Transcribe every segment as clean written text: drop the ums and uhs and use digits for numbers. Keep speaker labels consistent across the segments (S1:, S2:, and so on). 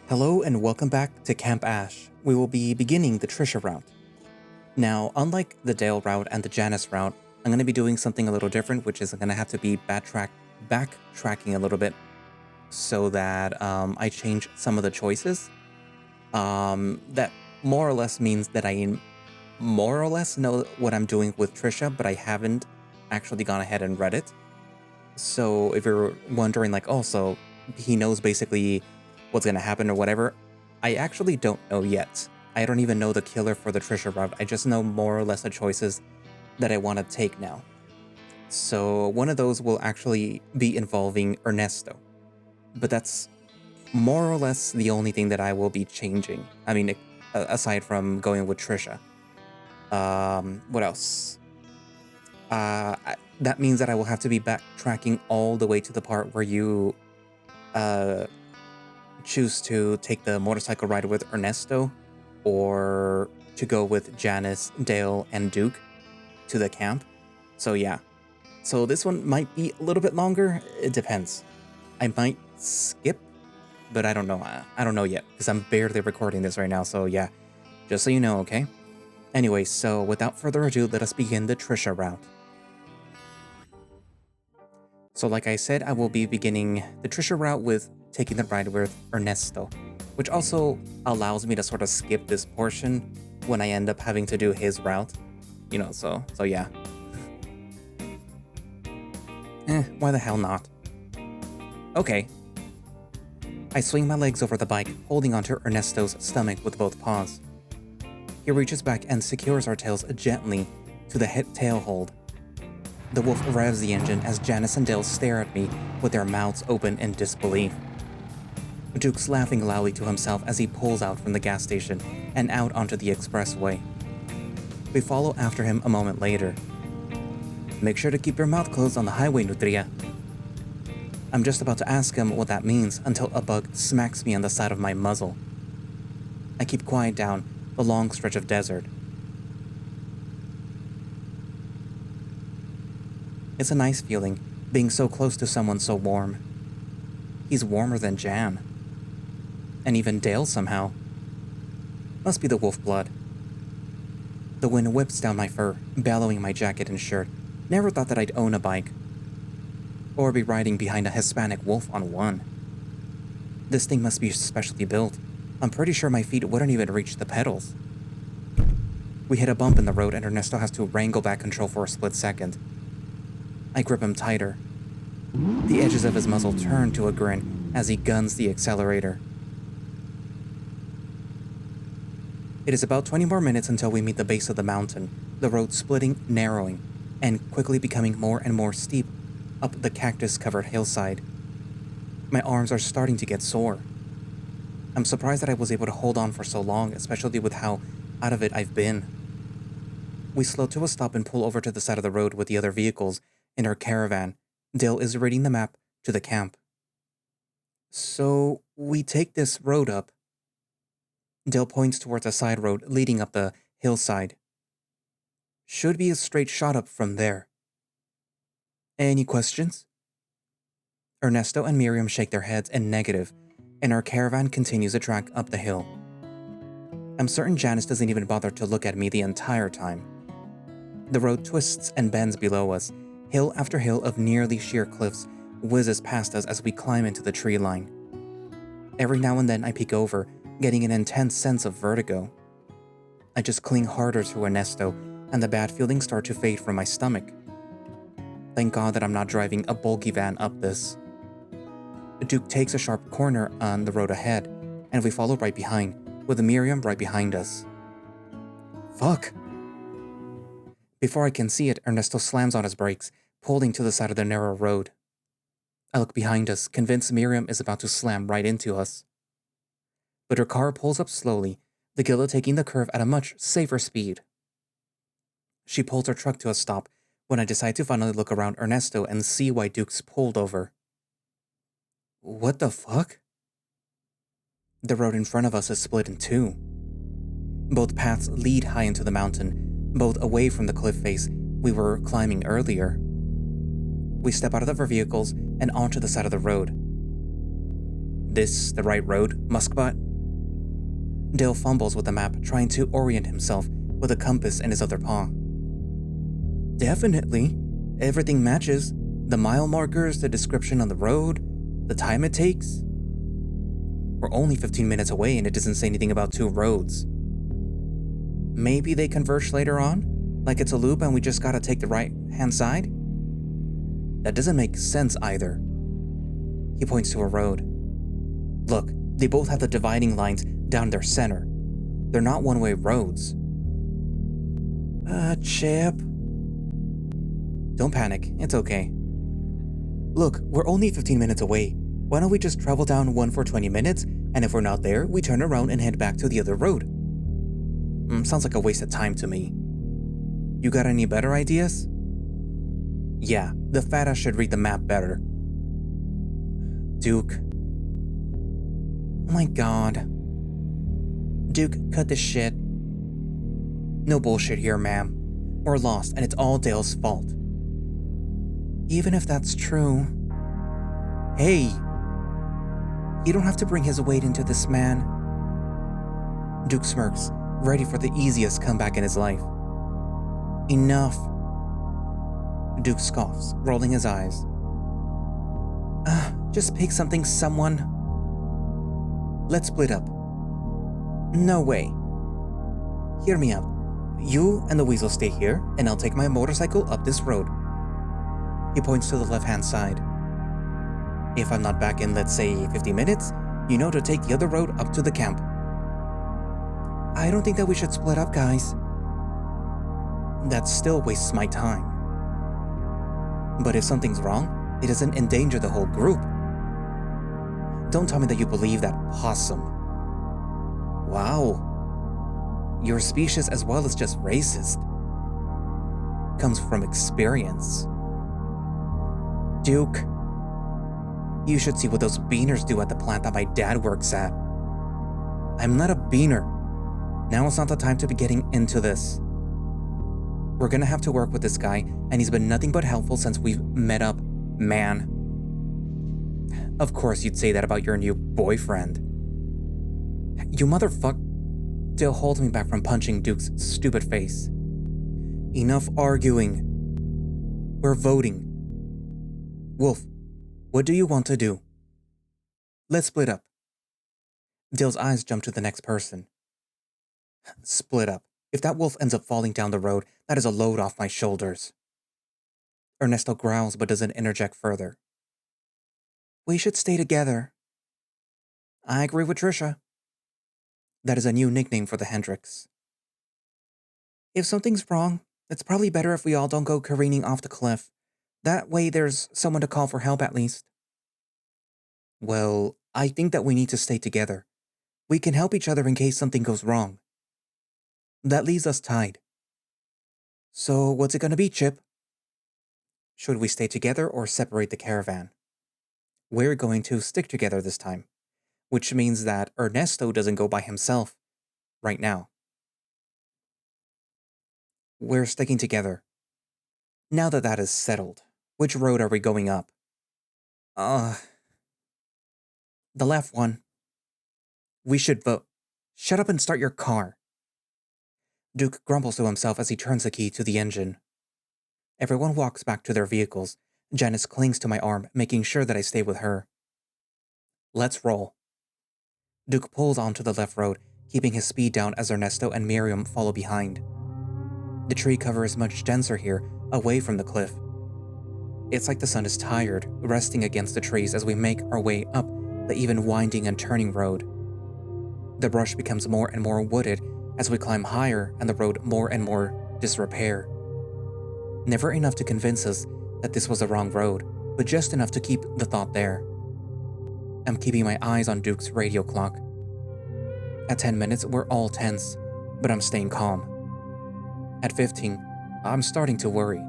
S1: Hello and welcome back to Camp Ash. We will be beginning the Trisha route. Now, unlike the Dale route and the Janice route, I'm going to be doing something a little different, which is I'm going to have to be backtracking a little bit so that I change some of the choices. That more or less means that I more or less know what I'm doing with Trisha, but I haven't actually gone ahead and read it. So if you're wondering like, oh, so he knows basically what's going to happen or whatever, I actually don't know yet. I don't even know the killer for the Trisha route. I just know more or less the choices that I want to take now. So one of those will actually be involving Ernesto. But that's more or less the only thing that I will be changing. I mean, aside from going with Trisha. What else? That means that I will have to be backtracking all the way to the part where you choose to take the motorcycle ride with Ernesto or to go with Janice, Dale, and Duke to the camp. So yeah. So this one might be a little bit longer. It depends. I might skip, but I don't know. I don't know yet because I'm barely recording this right now. So yeah, just so you know, okay? Anyway, so without further ado, let us begin the Trisha route. So like I said, I will be beginning the Trisha route with taking the ride with Ernesto, which also allows me to sort of skip this portion when I end up having to do his route. You know, so yeah. Why the hell not? Okay. I swing my legs over the bike, holding onto Ernesto's stomach with both paws. He reaches back and secures our tails gently to the tail hold. The wolf revs the engine as Janice and Dale stare at me with their mouths open in disbelief. Duke's laughing loudly to himself as he pulls out from the gas station and out onto the expressway. We follow after him a moment later. Make sure to keep your mouth closed on the highway, Nutria. I'm just about to ask him what that means until a bug smacks me on the side of my muzzle. I keep quiet down the long stretch of desert. It's a nice feeling, being so close to someone so warm. He's warmer than Jan. And even Dale somehow. Must be the wolf blood. The wind whips down my fur, bellowing my jacket and shirt. Never thought that I'd own a bike. Or be riding behind a Hispanic wolf on one. This thing must be specially built. I'm pretty sure my feet wouldn't even reach the pedals. We hit a bump in the road and Ernesto has to wrangle back control for a split second. I grip him tighter. The edges of his muzzle turn to a grin as he guns the accelerator. It is about 20 more minutes until we meet the base of the mountain, the road splitting, narrowing, and quickly becoming more and more steep up the cactus-covered hillside. My arms are starting to get sore. I'm surprised that I was able to hold on for so long, especially with how out of it I've been. We slow to a stop and pull over to the side of the road with the other vehicles. In our caravan, Dale is reading the map to the camp. So, we take this road up. Dale points towards a side road leading up the hillside. Should be a straight shot up from there. Any questions? Ernesto and Miriam shake their heads in negative, and our caravan continues a track up the hill. I'm certain Janice doesn't even bother to look at me the entire time. The road twists and bends below us. Hill after hill of nearly sheer cliffs whizzes past us as we climb into the tree line. Every now and then I peek over, getting an intense sense of vertigo. I just cling harder to Ernesto, and the bad feelings start to fade from my stomach. Thank God that I'm not driving a bulky van up this. Duke takes a sharp corner on the road ahead, and we follow right behind, with Miriam right behind us. Fuck! Before I can see it, Ernesto slams on his brakes, pulling to the side of the narrow road. I look behind us, convinced Miriam is about to slam right into us. But her car pulls up slowly, the Gila taking the curve at a much safer speed. She pulls her truck to a stop when I decide to finally look around Ernesto and see why Duke's pulled over. What the fuck? The road in front of us is split in two. Both paths lead high into the mountain, both away from the cliff face we were climbing earlier. We step out of our vehicles and onto the side of the road. This the right road, Muskbot? Dale fumbles with the map, trying to orient himself with a compass in his other paw. Definitely. Everything matches. The mile markers, the description on the road, the time it takes. We're only 15 minutes away and it doesn't say anything about 2 roads. Maybe they converge later on? Like it's a loop and we just gotta take the right-hand side? That doesn't make sense either. He points to a road. Look, they both have the dividing lines down their center. They're not one-way roads. Chip. Don't panic, it's okay. Look, we're only 15 minutes away. Why don't we just travel down one for 20 minutes, and if we're not there, we turn around and head back to the other road? Sounds like a waste of time to me. You got any better ideas? Yeah, the fat ass should read the map better. Duke. Oh my god. Duke, cut this shit. No bullshit here, ma'am. We're lost, and it's all Dale's fault. Even if that's true... Hey! You don't have to bring his weight into this, man. Duke smirks, ready for the easiest comeback in his life. Enough. Duke scoffs, rolling his eyes. Just pick something, someone. Let's split up. No way. Hear me out. You and the weasel stay here, and I'll take my motorcycle up this road. He points to the left-hand side. If I'm not back in, let's say, 50 minutes, you know to take the other road up to the camp. I don't think that we should split up, guys. That still wastes my time. But if something's wrong, it doesn't endanger the whole group. Don't tell me that you believe that possum. Wow. You're specious as well as just racist. Comes from experience. Duke, you should see what those beaners do at the plant that my dad works at. I'm not a beaner. Now is not the time to be getting into this. We're gonna have to work with this guy, and he's been nothing but helpful since we've met up, man. Of course you'd say that about your new boyfriend. You motherfuck... Dale holds me back from punching Duke's stupid face. Enough arguing. We're voting. Wolf, what do you want to do? Let's split up. Dale's eyes jump to the next person. Split up. If that wolf ends up falling down the road, that is a load off my shoulders. Ernesto growls but doesn't interject further. We should stay together. I agree with Trisha. That is a new nickname for the Hendricks. If something's wrong, it's probably better if we all don't go careening off the cliff. That way there's someone to call for help at least. Well, I think that we need to stay together. We can help each other in case something goes wrong. That leaves us tied. So what's it gonna be, Chip? Should we stay together or separate the caravan? We're going to stick together this time, which means that Ernesto doesn't go by himself right now. We're sticking together. Now that that is settled, which road are we going up? The left one. We should vote. Shut up and start your car. Duke grumbles to himself as he turns the key to the engine. Everyone walks back to their vehicles. Janice clings to my arm, making sure that I stay with her. Let's roll. Duke pulls onto the left road, keeping his speed down as Ernesto and Miriam follow behind. The tree cover is much denser here, away from the cliff. It's like the sun is tired, resting against the trees as we make our way up the even winding and turning road. The brush becomes more and more wooded as we climb higher and the road more and more disrepair. Never enough to convince us that this was the wrong road, but just enough to keep the thought there. I'm keeping my eyes on Duke's radio clock. At 10 minutes, we're all tense, but I'm staying calm. At 15, I'm starting to worry.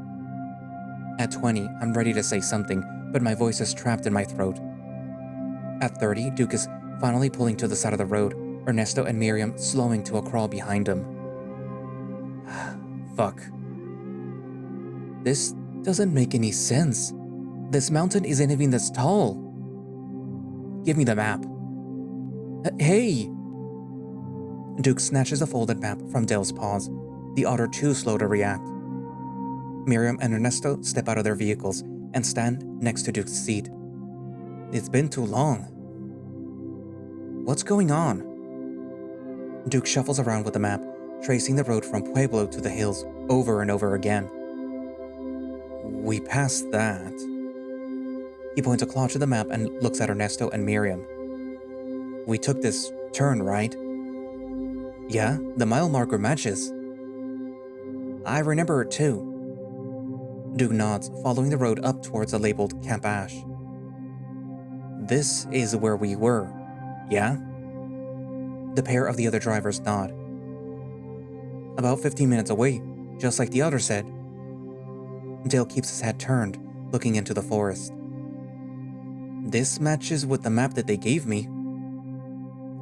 S1: At 20, I'm ready to say something, but my voice is trapped in my throat. At 30, Duke is finally pulling to the side of the road, Ernesto and Miriam slowing to a crawl behind him. Fuck. This doesn't make any sense. This mountain isn't even this tall. Give me the map. Hey! Duke snatches a folded map from Dale's paws, the otter too slow to react. Miriam and Ernesto step out of their vehicles and stand next to Duke's seat. It's been too long. What's going on? Duke shuffles around with the map, tracing the road from Pueblo to the hills over and over again. We passed that. He points a claw to the map and looks at Ernesto and Miriam. We took this turn, right? Yeah, the mile marker matches. I remember it too. Duke nods, following the road up towards the labeled Camp Ash. This is where we were, yeah? The pair of the other drivers nod. About 15 minutes away, just like the other said. Dale keeps his head turned, looking into the forest. This matches with the map that they gave me.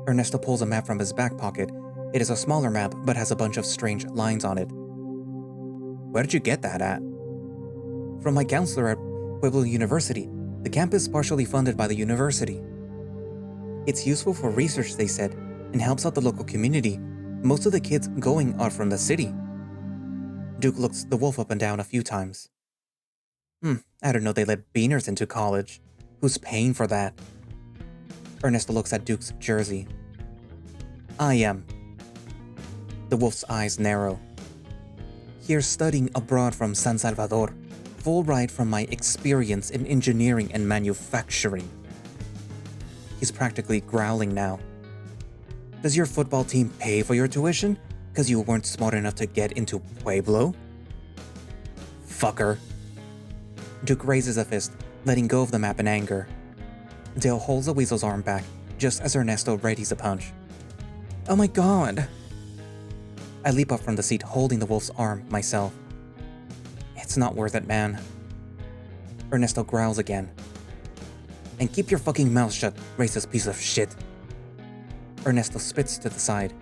S1: Ernesto pulls a map from his back pocket. It is a smaller map, but has a bunch of strange lines on it. Where did you get that at? From my counselor at Pueblo University. The camp is partially funded by the university. It's useful for research, they said, and helps out the local community. Most of the kids going are from the city. Duke looks the wolf up and down a few times. I didn't know they let beaners into college. Who's paying for that? Ernesto looks at Duke's jersey. I am. The wolf's eyes narrow. Here studying abroad from San Salvador. Full ride from my experience in engineering and manufacturing. He's practically growling now. Does your football team pay for your tuition? Because you weren't smart enough to get into Pueblo? Fucker. Duke raises a fist, letting go of the map in anger. Dale holds the weasel's arm back, just as Ernesto readies a punch. Oh my god! I leap up from the seat, holding the wolf's arm myself. It's not worth it, man. Ernesto growls again. And keep your fucking mouth shut, racist piece of shit. Ernesto spits to the side.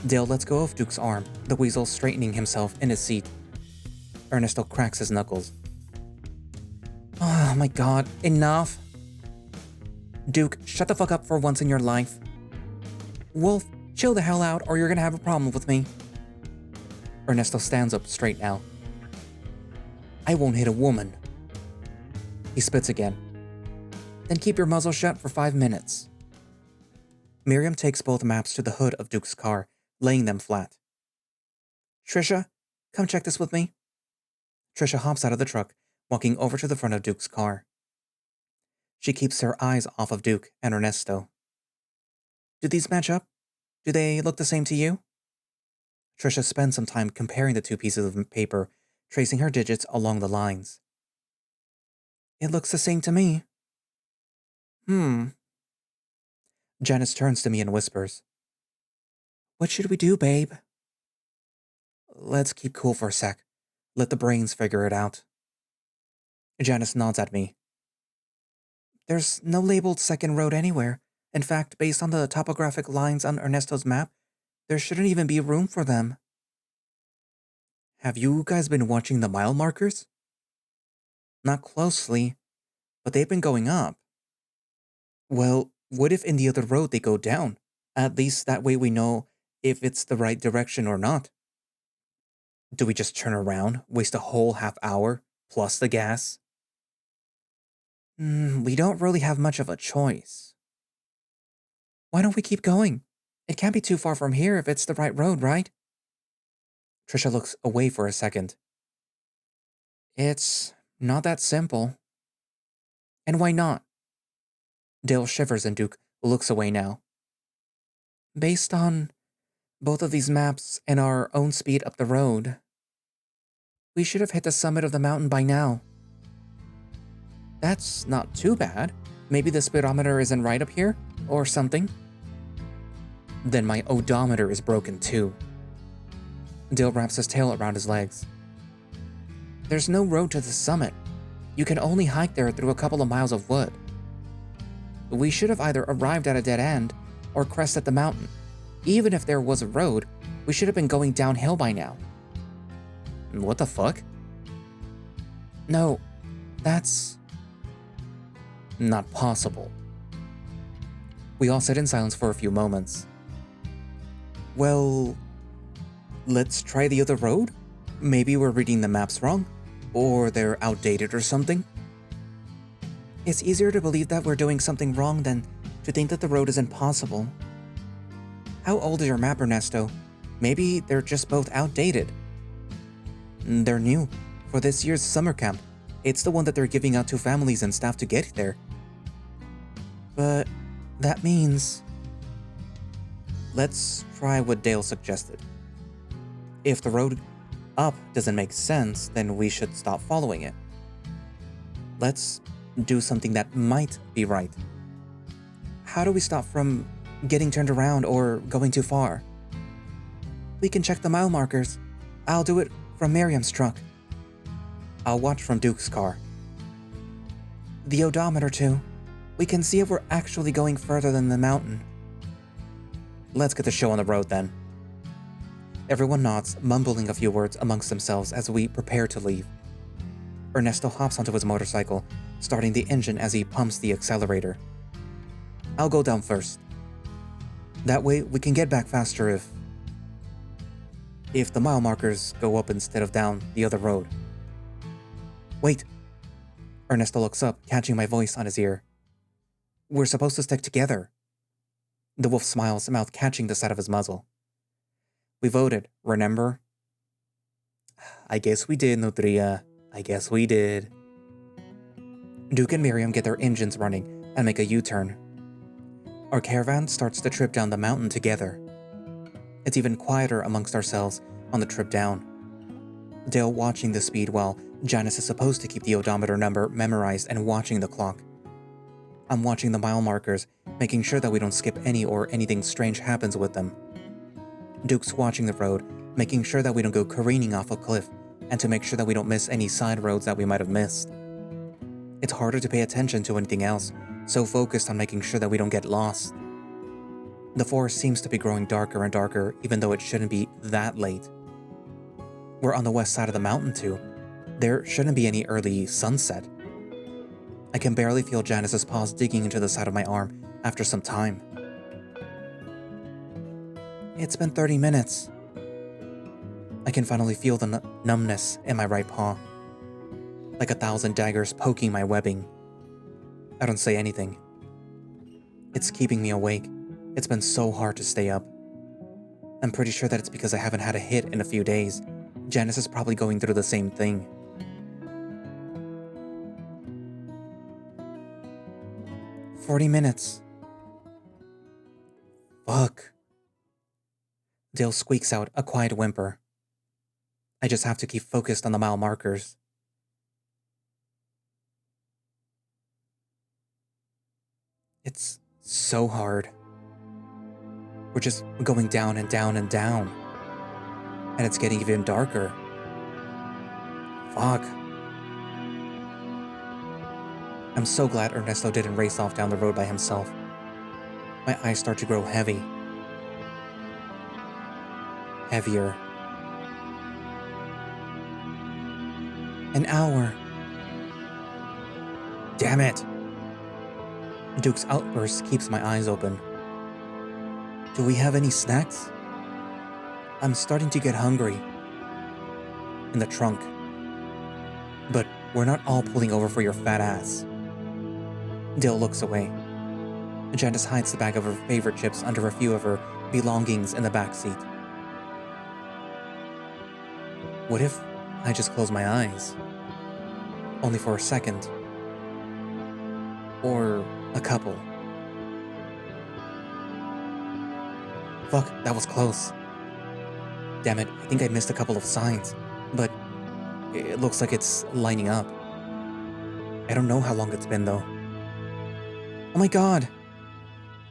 S1: Dale lets go of Duke's arm, the weasel straightening himself in his seat. Ernesto cracks his knuckles. Oh my god, enough! Duke, shut the fuck up for once in your life. Wolf, chill the hell out or you're gonna have a problem with me. Ernesto stands up straight now. I won't hit a woman. He spits again. Then keep your muzzle shut for 5 minutes. Miriam takes both maps to the hood of Duke's car, laying them flat. Trisha, come check this with me. Trisha hops out of the truck, walking over to the front of Duke's car. She keeps her eyes off of Duke and Ernesto. Do these match up? Do they look the same to you? Trisha spends some time comparing the two pieces of paper, tracing her digits along the lines. It looks the same to me. Janice turns to me and whispers. What should we do, babe? Let's keep cool for a sec. Let the brains figure it out. Janice nods at me. There's no labeled second road anywhere. In fact, based on the topographic lines on Ernesto's map, there shouldn't even be room for them. Have you guys been watching the mile markers? Not closely, but they've been going up. Well, what if in the other road they go down? At least that way we know if it's the right direction or not. Do we just turn around, waste a whole half hour, plus the gas? We don't really have much of a choice. Why don't we keep going? It can't be too far from here if it's the right road, right? Trisha looks away for a second. It's not that simple. And why not? Dale shivers and Duke looks away now. Based on both of these maps and our own speed up the road, we should have hit the summit of the mountain by now. That's not too bad. Maybe the speedometer isn't right up here, or something. Then my odometer is broken too. Dale wraps his tail around his legs. There's no road to the summit. You can only hike there through a couple of miles of wood. We should have either arrived at a dead end or crested the mountain. Even if there was a road, we should have been going downhill by now. What the fuck? No, that's not possible. We all sit in silence for a few moments. Well, let's try the other road? Maybe we're reading the maps wrong? Or they're outdated or something? It's easier to believe that we're doing something wrong than to think that the road is impossible. How old is your map, Ernesto? Maybe they're just both outdated. They're new, for this year's summer camp. It's the one that they're giving out to families and staff to get there. But that means... Let's try what Dale suggested. If the road up doesn't make sense, then we should stop following it. Let's do something that might be right. How do we stop from getting turned around or going too far? We can check the mile markers. I'll do it from Miriam's truck. I'll watch from Duke's car. The odometer too. We can see if we're actually going further than the mountain. Let's get the show on the road then. Everyone nods, mumbling a few words amongst themselves as we prepare to leave. Ernesto hops onto his motorcycle, starting the engine as he pumps the accelerator. I'll go down first. That way we can get back faster if the mile markers go up instead of down the other road. Wait. Ernesto looks up, catching my voice on his ear. We're supposed to stick together. The wolf smiles, mouth catching the side of his muzzle. We voted, remember? I guess we did, Nutria. I guess we did. Duke and Miriam get their engines running and make a U-turn. Our caravan starts the trip down the mountain together. It's even quieter amongst ourselves on the trip down. Dale watching the speed while Janice is supposed to keep the odometer number memorized and watching the clock. I'm watching the mile markers, making sure that we don't skip any or anything strange happens with them. Duke's watching the road, making sure that we don't go careening off a cliff and to make sure that we don't miss any side roads that we might have missed. It's harder to pay attention to anything else, so focused on making sure that we don't get lost. The forest seems to be growing darker and darker, even though it shouldn't be that late. We're on the west side of the mountain too. There shouldn't be any early sunset. I can barely feel Janice's paws digging into the side of my arm after some time. It's been 30 minutes. I can finally feel the numbness in my right paw, like 1,000 daggers poking my webbing. I don't say anything. It's keeping me awake. It's been so hard to stay up. I'm pretty sure that it's because I haven't had a hit in a few days. Janice is probably going through the same thing. "40 minutes. Fuck." Dale squeaks out a quiet whimper. I just have to keep focused on the mile markers. It's so hard. We're just going down and down and down. And it's getting even darker. Fuck. I'm so glad Ernesto didn't race off down the road by himself. My eyes start to grow heavy. Heavier. An hour. Damn it! Duke's outburst keeps my eyes open. Do we have any snacks? I'm starting to get hungry. In the trunk. But we're not all pulling over for your fat ass. Dale looks away. Janice hides the bag of her favorite chips under a few of her belongings in the back seat. What if I just close my eyes? Only for a second. Or a couple. Fuck, that was close. Damn it, I think I missed a couple of signs, but it looks like it's lining up. I don't know how long it's been though. Oh my god!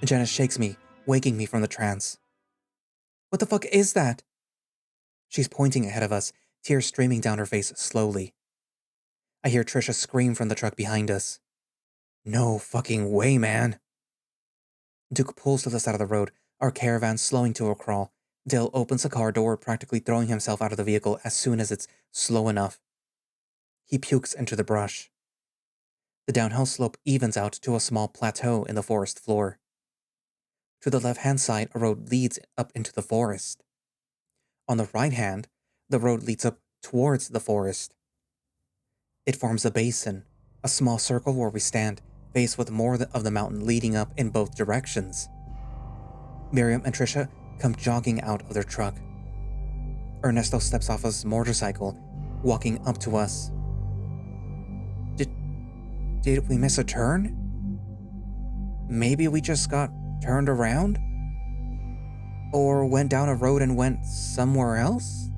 S1: Janice shakes me, waking me from the trance. What the fuck is that? She's pointing ahead of us, tears streaming down her face slowly. I hear Trisha scream from the truck behind us. No fucking way, man. Duke pulls to the side of the road, our caravan slowing to a crawl. Dale opens the car door, practically throwing himself out of the vehicle as soon as it's slow enough. He pukes into the brush. The downhill slope evens out to a small plateau in the forest floor. To the left-hand side, a road leads up into the forest. On the right hand, the road leads up towards the forest. It forms a basin, a small circle where we stand, faced with more of the mountain leading up in both directions. Miriam and Trisha come jogging out of their truck. Ernesto steps off his motorcycle, walking up to us. Did we miss a turn? Maybe we just got turned around? Or went down a road and went somewhere else?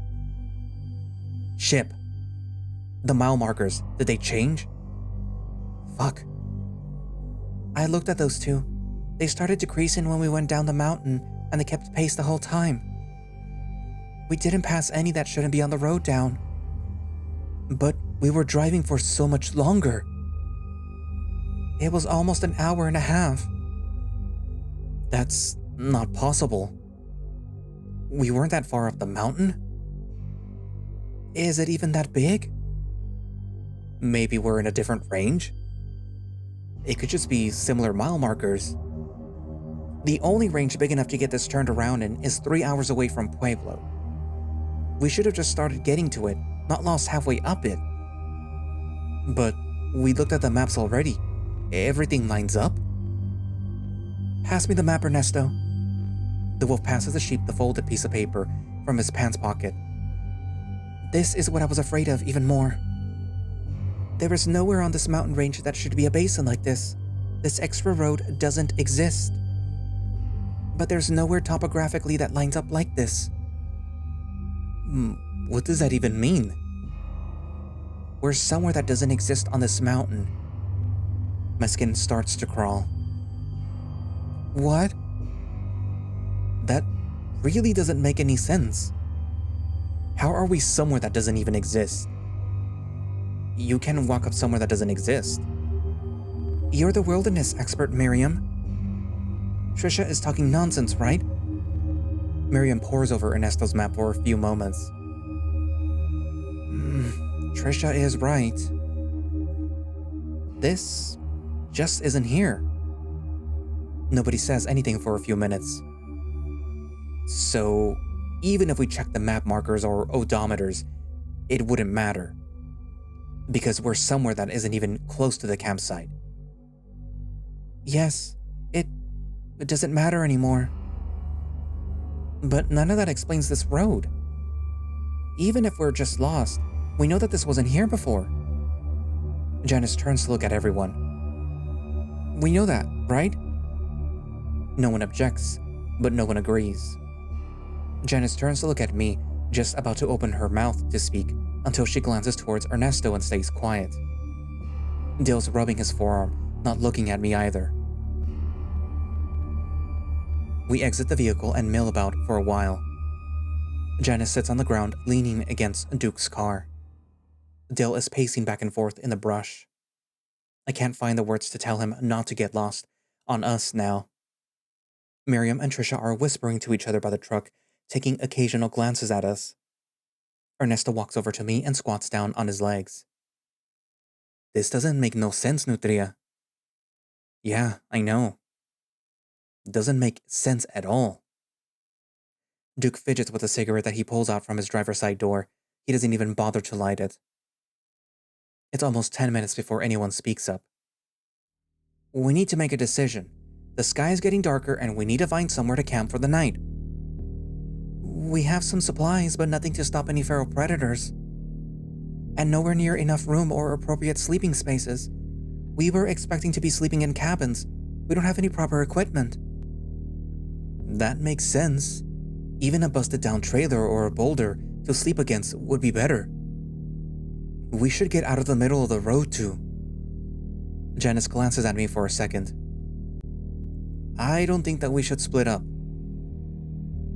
S1: Ship. The mile markers, did they change? Fuck. I looked at those two. They started decreasing when we went down the mountain, and they kept pace the whole time. We didn't pass any that shouldn't be on the road down. But we were driving for so much longer. It was almost an hour and a half. That's not possible. We weren't that far up the mountain. Is it even that big? Maybe we're in a different range? It could just be similar mile markers. The only range big enough to get this turned around in is 3 hours away from Pueblo. We should have just started getting to it, not lost halfway up it. But we looked at the maps already. Everything lines up. Pass me the map, Ernesto. The wolf passes the sheep the folded piece of paper from his pants pocket. This is what I was afraid of even more. There is nowhere on this mountain range that should be a basin like this. This extra road doesn't exist. But there's nowhere topographically that lines up like this. What does that even mean? We're somewhere that doesn't exist on this mountain. My skin starts to crawl. What? That really doesn't make any sense. How are we somewhere that doesn't even exist? You can walk up somewhere that doesn't exist. You're the wilderness expert, Miriam. Trisha is talking nonsense, right? Miriam pores over Ernesto's map for a few moments. Trisha is right. This just isn't here. Nobody says anything for a few minutes. So, even if we check the map markers or odometers, it wouldn't matter. Because we're somewhere that isn't even close to the campsite. Yes, it doesn't matter anymore. But none of that explains this road. Even if we're just lost, we know that this wasn't here before. Janice turns to look at everyone. We know that, right? No one objects, but no one agrees. Janice turns to look at me, just about to open her mouth to speak, until she glances towards Ernesto and stays quiet. Dale's rubbing his forearm, not looking at me either. We exit the vehicle and mill about for a while. Janice sits on the ground, leaning against Duke's car. Dale is pacing back and forth in the brush. I can't find the words to tell him not to get lost on us now. Miriam and Trisha are whispering to each other by the truck, taking occasional glances at us. Ernesto walks over to me and squats down on his legs. This doesn't make no sense, Nutria. Yeah, I know. Doesn't make sense at all. Duke fidgets with a cigarette that he pulls out from his driver's side door. He doesn't even bother to light it. It's almost 10 minutes before anyone speaks up. We need to make a decision. The sky is getting darker and we need to find somewhere to camp for the night. We have some supplies, but nothing to stop any feral predators. And nowhere near enough room or appropriate sleeping spaces. We were expecting to be sleeping in cabins. We don't have any proper equipment. That makes sense. Even a busted down trailer or a boulder to sleep against would be better. We should get out of the middle of the road too. Janice glances at me for a second. I don't think that we should split up.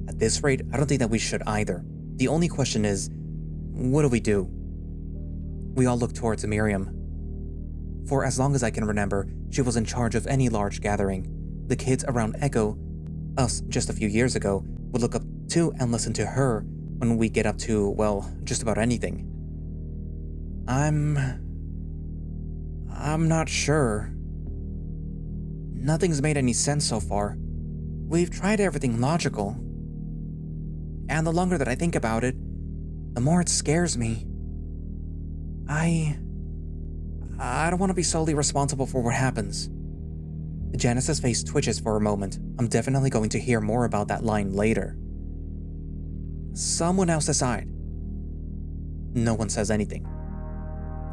S1: At this rate, I don't think that we should either. The only question is, what do we do? We all look towards Miriam. For as long as I can remember, she was in charge of any large gathering. The kids around Echo, us just a few years ago, would look up to and listen to her when we get up to, well, just about anything. I'm not sure. Nothing's made any sense so far. We've tried everything logical. And the longer that I think about it, the more it scares me. I don't want to be solely responsible for what happens. Janice's face twitches for a moment. I'm definitely going to hear more about that line later. Someone else decide. No one says anything.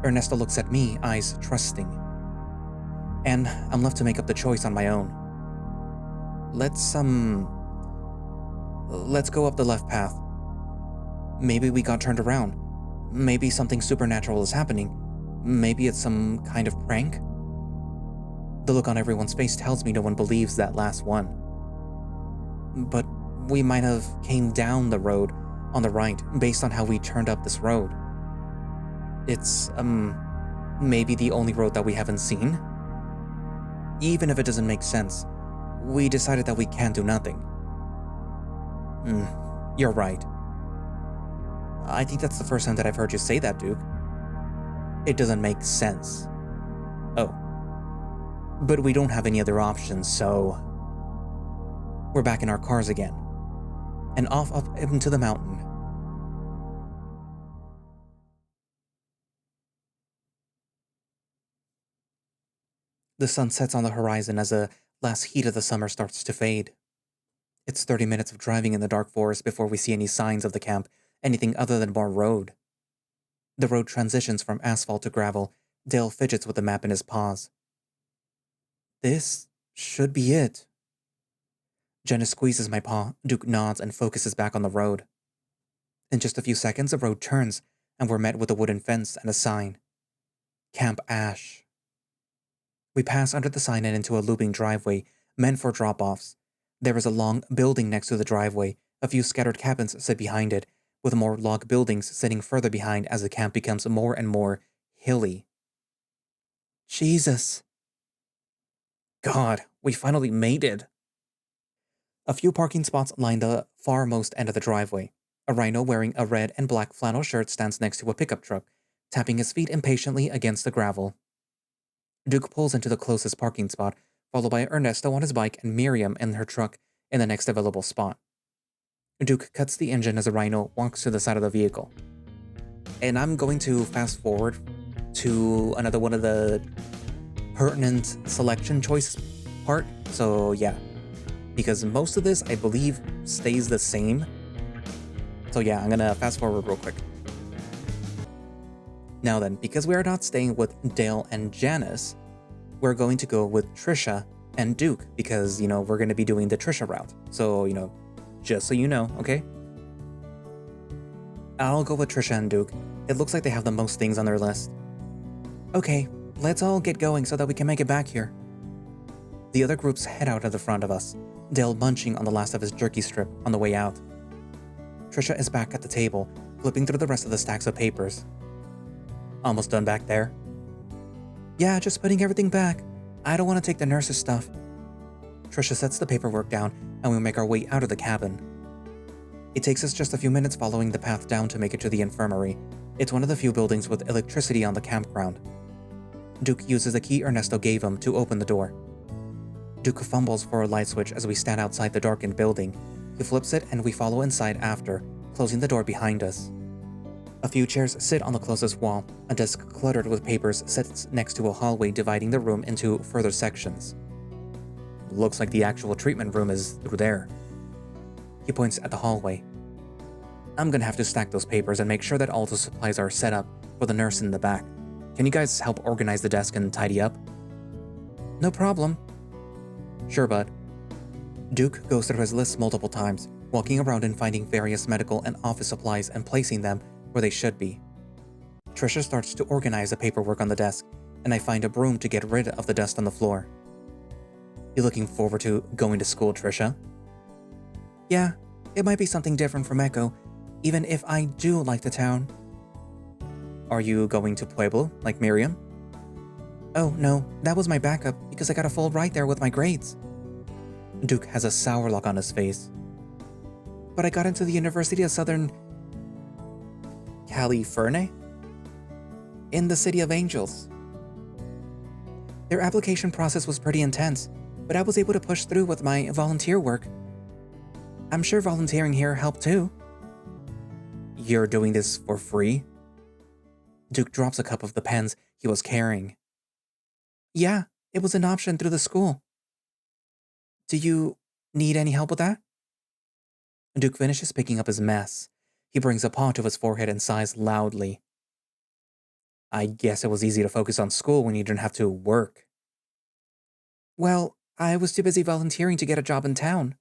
S1: Ernesto looks at me, eyes trusting. And I'm left to make up the choice on my own. Let's go up the left path. Maybe we got turned around. Maybe something supernatural is happening. Maybe it's some kind of prank. The look on everyone's face tells me no one believes that last one. But we might have came down the road on the right based on how we turned up this road. It's, maybe the only road that we haven't seen? Even if it doesn't make sense, we decided that we can't do nothing. You're right. I think that's the first time that I've heard you say that, Duke. It doesn't make sense. Oh. But we don't have any other options, so... We're back in our cars again. And off up into the mountain. The sun sets on the horizon as the last heat of the summer starts to fade. It's 30 minutes of driving in the dark forest before we see any signs of the camp, anything other than more road. The road transitions from asphalt to gravel. Dale fidgets with the map in his paws. This should be it. Jenna squeezes my paw, Duke nods and focuses back on the road. In just a few seconds, the road turns, and we're met with a wooden fence and a sign. Camp Ash. We pass under the sign and into a looping driveway, meant for drop-offs. There is a long building next to the driveway. A few scattered cabins sit behind it, with more log buildings sitting further behind as the camp becomes more and more hilly. Jesus. God, we finally made it. A few parking spots line the farmost end of the driveway. A rhino wearing a red and black flannel shirt stands next to a pickup truck, tapping his feet impatiently against the gravel. Duke pulls into the closest parking spot, followed by Ernesto on his bike and Miriam in her truck in the next available spot. Duke cuts the engine as the rhino walks to the side of the vehicle. And I'm going to fast forward to another one of the pertinent selection choice part, so yeah. Because most of this, I believe, stays the same. So yeah, I'm gonna fast forward real quick. Now then, because we are not staying with Dale and Janice, we're going to go with Trisha and Duke because, we're going to be doing the Trisha route. So, just so you know, okay? I'll go with Trisha and Duke. It looks like they have the most things on their list. Okay, let's all get going so that we can make it back here. The other groups head out of the front of us, Dale munching on the last of his jerky strip on the way out. Trisha is back at the table, flipping through the rest of the stacks of papers. Almost done back there? Yeah, just putting everything back. I don't want to take the nurse's stuff. Trisha sets the paperwork down, and we make our way out of the cabin. It takes us just a few minutes following the path down to make it to the infirmary. It's one of the few buildings with electricity on the campground. Duke uses the key Ernesto gave him to open the door. Duke fumbles for a light switch as we stand outside the darkened building. He flips it and we follow inside after, closing the door behind us. A few chairs sit on the closest wall. A desk cluttered with papers sits next to a hallway dividing the room into further sections. Looks like the actual treatment room is through there. He points at the hallway. I'm gonna have to stack those papers and make sure that all the supplies are set up for the nurse in the back. Can you guys help organize the desk and tidy up? No problem. Sure, bud. Duke goes through his list multiple times, walking around and finding various medical and office supplies and placing them where they should be. Trisha starts to organize the paperwork on the desk, and I find a broom to get rid of the dust on the floor. You looking forward to going to school, Trisha? Yeah, it might be something different from Echo, even if I do like the town. Are you going to Pueblo, like Miriam? Oh, no, that was my backup because I got a full ride there with my grades. Duke has a sour look on his face. But I got into the University of Southern California? In the City of Angels. Their application process was pretty intense. but I was able to push through with my volunteer work. I'm sure volunteering here helped too. You're doing this for free? Duke drops a cup of the pens he was carrying. Yeah, it was an option through the school. Do you need any help with that? Duke finishes picking up his mess. He brings a paw to his forehead and sighs loudly. I guess it was easy to focus on school when you didn't have to work. Well, I was too busy volunteering to get a job in town.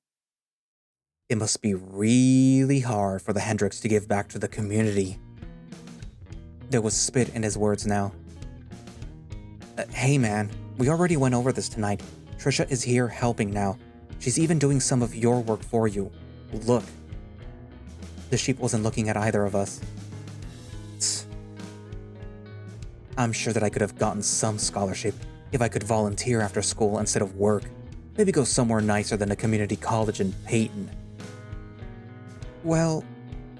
S1: It must be really hard for the Hendricks to give back to the community. There was spit in his words now. Hey man, we already went over this tonight. Trisha is here helping now. She's even doing some of your work for you. Look. The sheep wasn't looking at either of us. Tsk. I'm sure that I could have gotten some scholarship if I could volunteer after school instead of work. Maybe go somewhere nicer than a community college in Peyton. Well,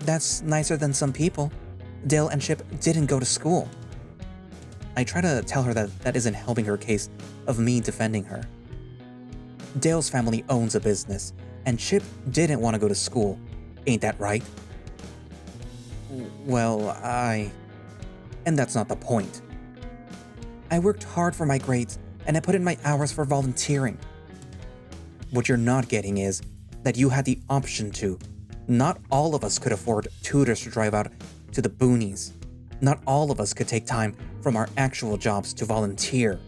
S1: that's nicer than some people. Dale and Chip didn't go to school. I try to tell her that that isn't helping her case of me defending her. Dale's family owns a business, and Chip didn't want to go to school. Ain't that right? Well, And that's not the point. I worked hard for my grades, and I put in my hours for volunteering. What you're not getting is that you had the option to. Not all of us could afford tutors to drive out to the boonies. Not all of us could take time from our actual jobs to volunteer.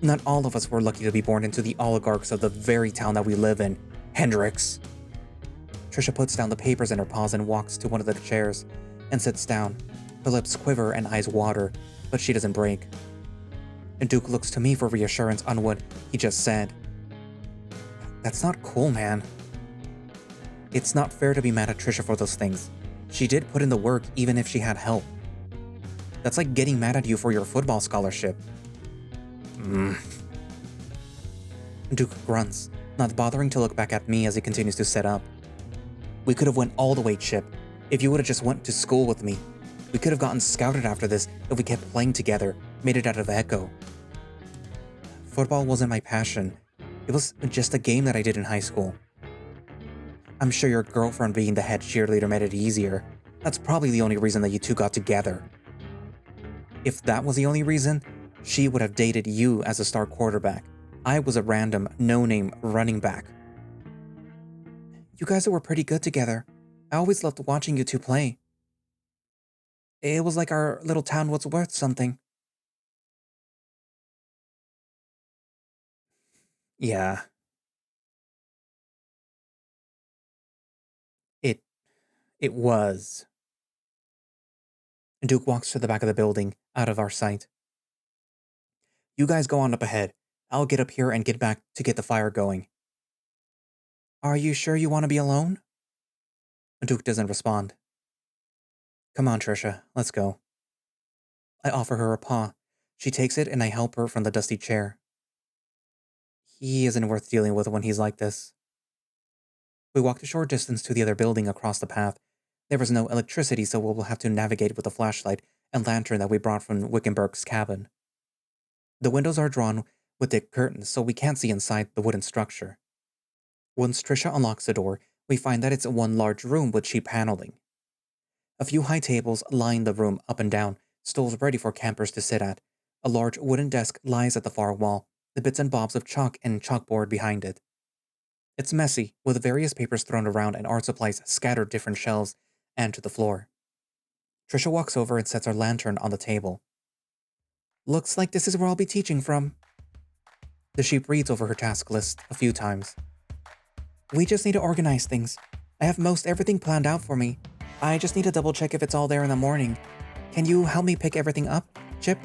S1: Not all of us were lucky to be born into the oligarchs of the very town that we live in, Hendricks. Trisha puts down the papers in her paws and walks to one of the chairs and sits down. Her lips quiver and eyes water, but she doesn't break. And Duke looks to me for reassurance on what he just said. That's not cool, man. It's not fair to be mad at Trisha for those things. She did put in the work even if she had help. That's like getting mad at you for your football scholarship. Duke grunts, not bothering to look back at me as he continues to set up. We could have went all the way, Chip, if you would have just went to school with me. We could have gotten scouted after this if we kept playing together, made it out of Echo. Football wasn't my passion. It was just a game that I did in high school. I'm sure your girlfriend being the head cheerleader made it easier. That's probably the only reason that you two got together. If that was the only reason, she would have dated you as a star quarterback. I was a random, no-name running back. You guys were pretty good together. I always loved watching you two play. It was like our little town was worth something. Yeah. It was. Duke walks to the back of the building, out of our sight. You guys go on up ahead. I'll get up here and get back to get the fire going. Are you sure you want to be alone? Duke doesn't respond. Come on, Trisha, let's go. I offer her a paw. She takes it and I help her from the dusty chair. He isn't worth dealing with when he's like this. We walked a short distance to the other building across the path. There was no electricity, so we'll have to navigate with the flashlight and lantern that we brought from Wickenburg's cabin. The windows are drawn with thick curtains, so we can't see inside the wooden structure. Once Trisha unlocks the door, we find that it's one large room with cheap paneling. A few high tables line the room up and down, stools ready for campers to sit at. A large wooden desk lies at the far wall, the bits and bobs of chalk and chalkboard behind it. It's messy, with various papers thrown around and art supplies scattered different shelves and to the floor. Trisha walks over and sets her lantern on the table. Looks like this is where I'll be teaching from. The sheep reads over her task list a few times. We just need to organize things. I have most everything planned out for me. I just need to double check if it's all there in the morning. Can you help me pick everything up, Chip?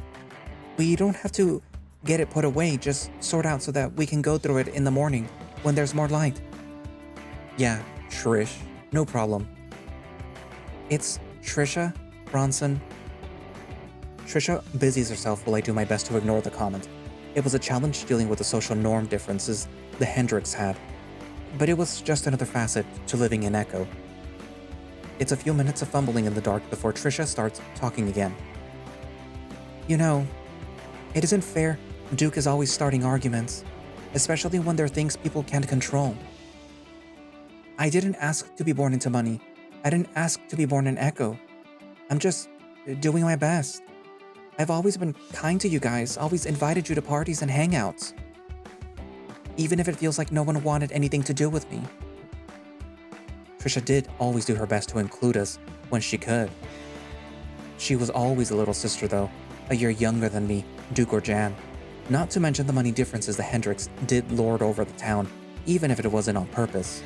S1: We don't have to get it put away, just sort out so that we can go through it in the morning when there's more light. Yeah, Trish, no problem. It's Trisha, Bronson. Trisha busies herself while I do my best to ignore the comment. It was a challenge dealing with the social norm differences the Hendricks had, but it was just another facet to living in Echo. It's a few minutes of fumbling in the dark before Trisha starts talking again. You know, it isn't fair Duke is always starting arguments. especially when they're things people can't control. I didn't ask to be born into money. I didn't ask to be born an echo. I'm just doing my best. I've always been kind to you guys, always invited you to parties and hangouts. Even if it feels like no one wanted anything to do with me. Trisha did always do her best to include us when she could. She was always a little sister though, a year younger than me, Duke or Jan. Not to mention the money differences the Hendricks did lord over the town, even if it wasn't on purpose.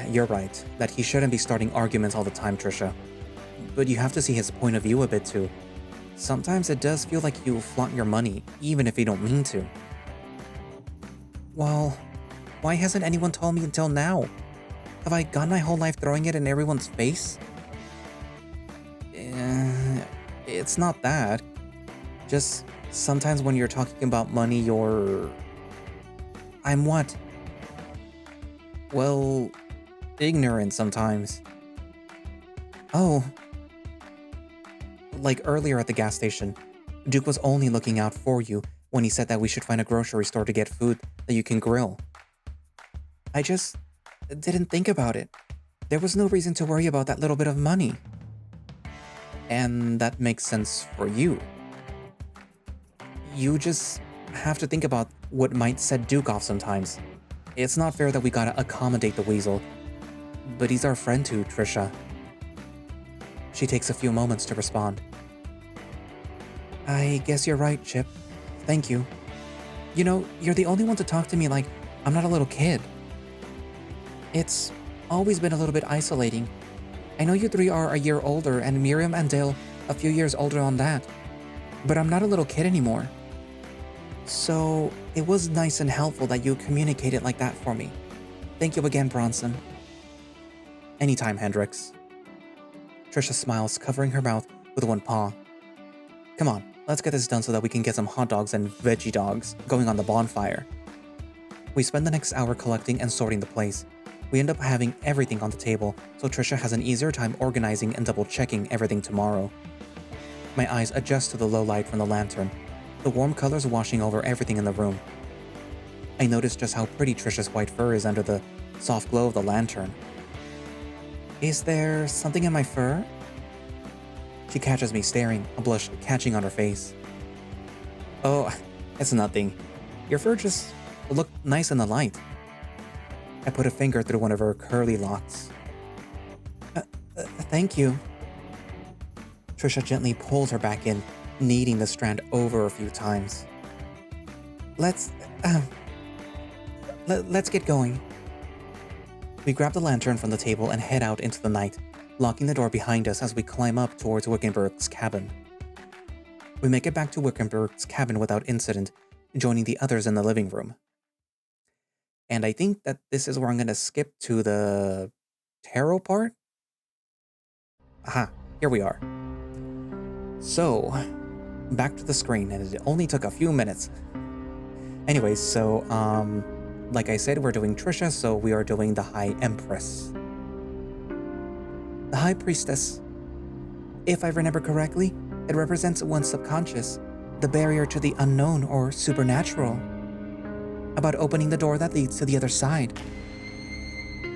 S1: You're right, that he shouldn't be starting arguments all the time, Trisha. But you have to see his point of view a bit too. Sometimes it does feel like you flaunt your money, even if you don't mean to. Well, why hasn't anyone told me until now? Have I gone my whole life throwing it in everyone's face? It's not that. Just sometimes when you're talking about money, I'm what? Well, ignorant sometimes. Oh. Like earlier at the gas station, Duke was only looking out for you when he said that we should find a grocery store to get food that you can grill. I just didn't think about it. There was no reason to worry about that little bit of money. And that makes sense for you. You just have to think about what might set Duke off sometimes. It's not fair that we gotta accommodate the weasel, but he's our friend too, Trisha. She takes a few moments to respond. I guess you're right, Chip. Thank you. You know, you're the only one to talk to me like I'm not a little kid. It's always been a little bit isolating. I know you three are a year older and Miriam and Dale a few years older on that, but I'm not a little kid anymore. So it was nice and helpful that you communicated like that for me. Thank you again, Bronson. Anytime, Hendricks. Trisha smiles, covering her mouth with one paw. Come on, let's get this done so that we can get some hot dogs and veggie dogs going on the bonfire. We spend the next hour collecting and sorting the place. We end up having everything on the table, so Trisha has an easier time organizing and double-checking everything tomorrow. My eyes adjust to the low light from the lantern, the warm colors washing over everything in the room. I notice just how pretty Trisha's white fur is under the soft glow of the lantern. Is there something in my fur? She catches me staring, a blush catching on her face. Oh, it's nothing. Your fur just looked nice in the light. I put a finger through one of her curly locks. Thank you. Trisha gently pulls her back in, kneading the strand over a few times. Let's get going. We grab the lantern from the table and head out into the night, locking the door behind us as we climb up towards Wickenburg's cabin. We make it back to Wickenburg's cabin without incident, joining the others in the living room. And I think that this is where I'm going to skip to the tarot part. Aha, here we are. So, back to the screen, and it only took a few minutes. Anyways, so, like I said, we're doing Trisha, so we are doing the High Empress. The High Priestess. If I remember correctly, it represents one's subconscious, the barrier to the unknown or supernatural. About opening the door that leads to the other side.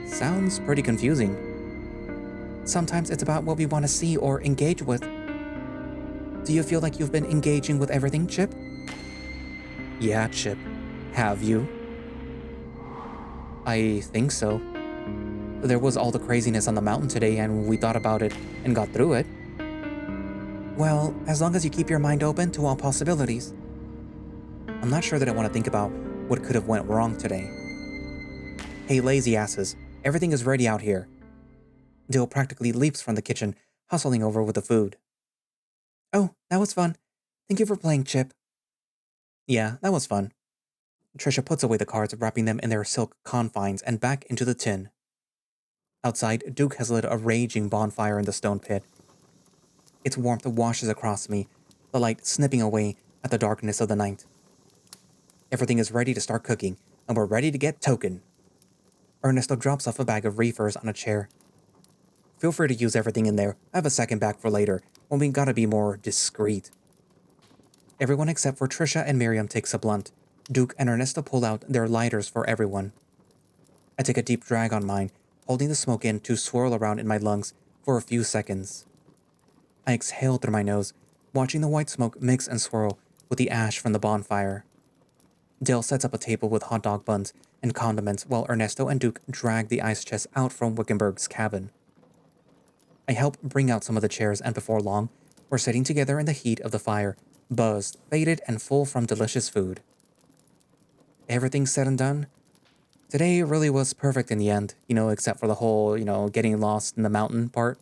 S1: Sounds pretty confusing. Sometimes it's about what we want to see or engage with. Do you feel like you've been engaging with everything, Chip? Yeah, Chip. Have you? I think so. There was all the craziness on the mountain today and we thought about it and got through it. Well, as long as you keep your mind open to all possibilities. I'm not sure that I want to think about what could have went wrong today. Hey, lazy asses, everything is ready out here. Dill practically leaps from the kitchen, hustling over with the food. Oh, that was fun. Thank you for playing, Chip. Yeah, that was fun. Trisha puts away the cards, wrapping them in their silk confines and back into the tin. Outside, Duke has lit a raging bonfire in the stone pit. Its warmth washes across me, the light snipping away at the darkness of the night. Everything is ready to start cooking, and we're ready to get token. Ernesto drops off a bag of reefers on a chair. Feel free to use everything in there. I have a second bag for later, when we gotta be more discreet. Everyone except for Trisha and Miriam takes a blunt. Duke and Ernesto pull out their lighters for everyone. I take a deep drag on mine, holding the smoke in to swirl around in my lungs for a few seconds. I exhale through my nose, watching the white smoke mix and swirl with the ash from the bonfire. Dale sets up a table with hot dog buns and condiments while Ernesto and Duke drag the ice chest out from Wickenburg's cabin. I help bring out some of the chairs, and before long, we're sitting together in the heat of the fire, buzzed, faded, and full from delicious food. Everything said and done, today really was perfect in the end, except for the whole, getting lost in the mountain part.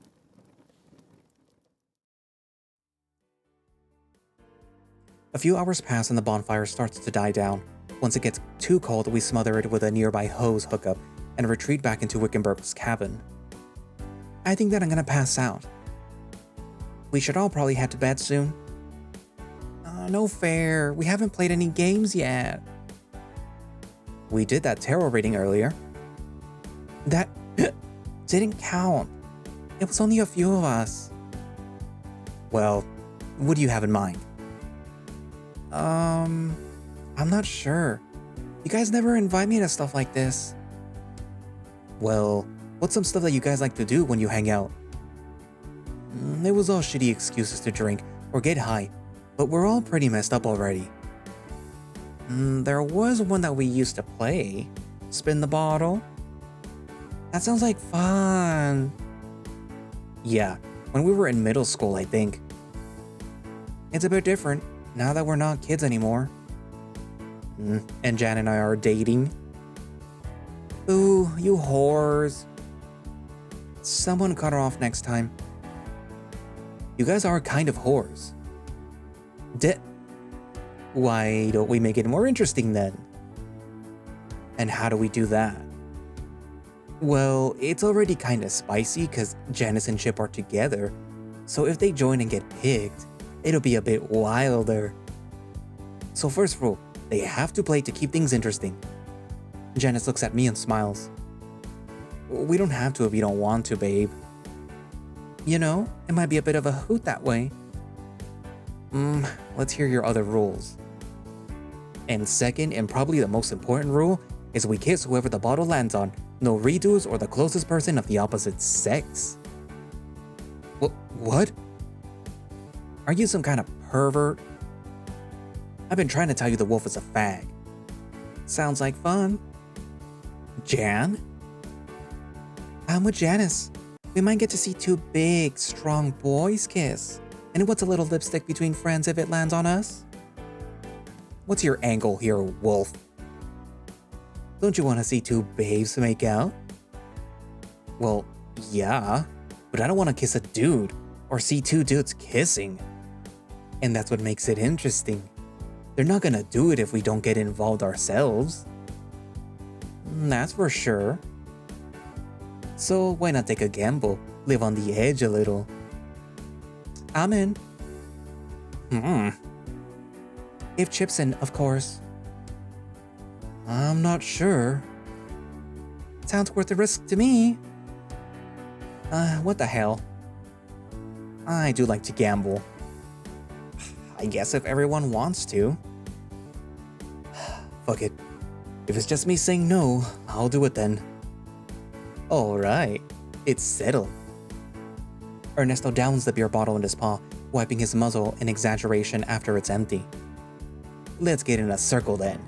S1: A few hours pass and the bonfire starts to die down. Once it gets too cold, we smother it with a nearby hose hookup and retreat back into Wickenburg's cabin. I think that I'm gonna pass out. We should all probably head to bed soon. No fair. We haven't played any games yet. We did that tarot reading earlier. That didn't count. It was only a few of us. Well, what do you have in mind? I'm not sure. You guys never invite me to stuff like this. Well, what's some stuff that you guys like to do when you hang out? It was all shitty excuses to drink or get high, but we're all pretty messed up already. There was one that we used to play. Spin the bottle. That sounds like fun. Yeah, when we were in middle school, I think. It's a bit different now that we're not kids anymore. And Jan and I are dating. Ooh, you whores. Someone cut her off next time. You guys are kind of whores. Why don't we make it more interesting then? And how do we do that? Well, it's already kinda spicy cause Janice and Chip are together, so if they join and get picked, it'll be a bit wilder. So first rule, they have to play to keep things interesting. Janice looks at me and smiles. We don't have to if you don't want to, babe. It might be a bit of a hoot that way. Let's hear your other rules. And second, and probably the most important rule, is we kiss whoever the bottle lands on. No redos or the closest person of the opposite sex. What? Are you some kind of pervert? I've been trying to tell you the wolf is a fag. Sounds like fun. Jan? I'm with Janice. We might get to see two big, strong boys kiss. And what's a little lipstick between friends if it lands on us? What's your angle here, wolf? Don't you want to see two babes make out? Well, yeah, but I don't want to kiss a dude or see two dudes kissing. And that's what makes it interesting. They're not gonna do it if we don't get involved ourselves. That's for sure. So why not take a gamble, live on the edge a little? I'm in. If Chip's in, of course. I'm not sure. Sounds worth the risk to me. What the hell? I do like to gamble. I guess if everyone wants to. Fuck it. If it's just me saying no, I'll do it then. Alright, it's settled. Ernesto downs the beer bottle in his paw, wiping his muzzle in exaggeration after it's empty. Let's get in a circle then.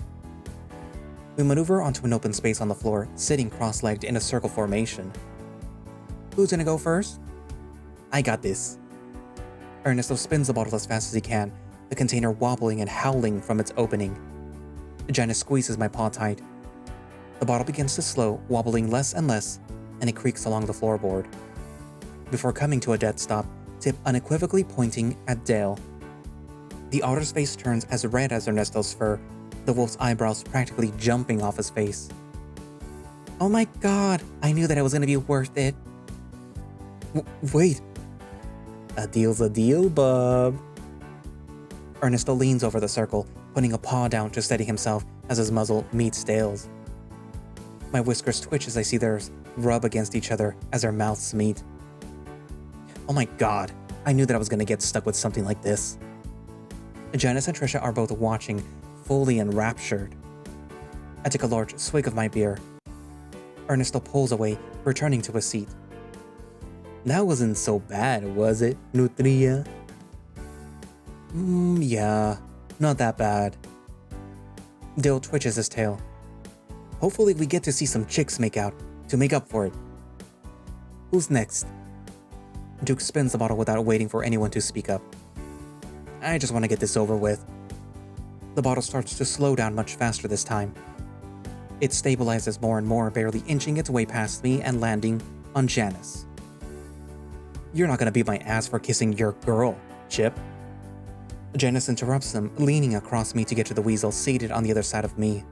S1: We maneuver onto an open space on the floor, sitting cross-legged in a circle formation. Who's gonna go first? I got this. Ernesto spins the bottle as fast as he can, the container wobbling and howling from its opening. Janice squeezes my paw tight. The bottle begins to slow, wobbling less and less, and it creaks along the floorboard. Before coming to a dead stop, Tip unequivocally pointing at Dale. The otter's face turns as red as Ernesto's fur, the wolf's eyebrows practically jumping off his face. Oh my god, I knew that it was gonna be worth it. Wait. A deal's a deal, bub. Ernesto leans over the circle, putting a paw down to steady himself as his muzzle meets Dale's. My whiskers twitch as I see theirs rub against each other as their mouths meet. Oh my god, I knew that I was gonna get stuck with something like this. Janice and Trisha are both watching, fully enraptured. I take a large swig of my beer. Ernesto pulls away, returning to his seat. That wasn't so bad, was it, Nutria? Yeah, not that bad. Dale twitches his tail. Hopefully we get to see some chicks make out, to make up for it. Who's next? Duke spins the bottle without waiting for anyone to speak up. I just want to get this over with. The bottle starts to slow down much faster this time. It stabilizes more and more, barely inching its way past me and landing on Janice. You're not gonna beat my ass for kissing your girl, Chip. Janice interrupts them, leaning across me to get to the weasel seated on the other side of me.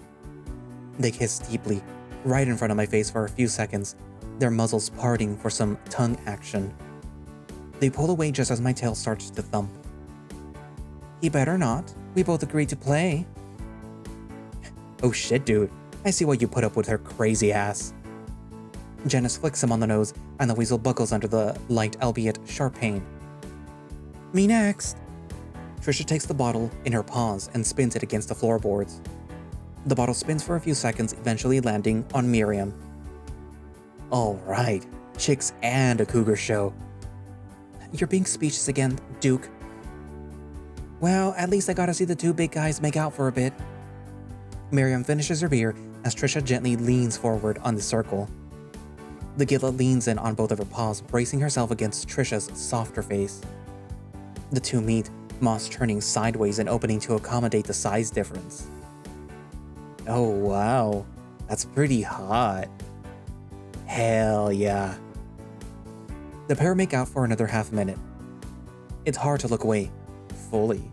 S1: They kiss deeply, right in front of my face for a few seconds, their muzzles parting for some tongue action. They pull away just as my tail starts to thump. He better not. We both agreed to play. Oh shit, dude. I see why you put up with her crazy ass. Janice flicks him on the nose, and the weasel buckles under the light, albeit sharp pain. Me next. Trisha takes the bottle in her paws and spins it against the floorboards. The bottle spins for a few seconds, eventually landing on Miriam. Alright, chicks and a cougar show. You're being speechless again, Duke. Well, at least I got to see the two big guys make out for a bit. Miriam finishes her beer as Trisha gently leans forward on the circle. The Gila leans in on both of her paws, bracing herself against Trisha's softer face. The two meet, Moss turning sideways and opening to accommodate the size difference. Oh wow, that's pretty hot. Hell yeah. The pair make out for another half minute. It's hard to look away, fully.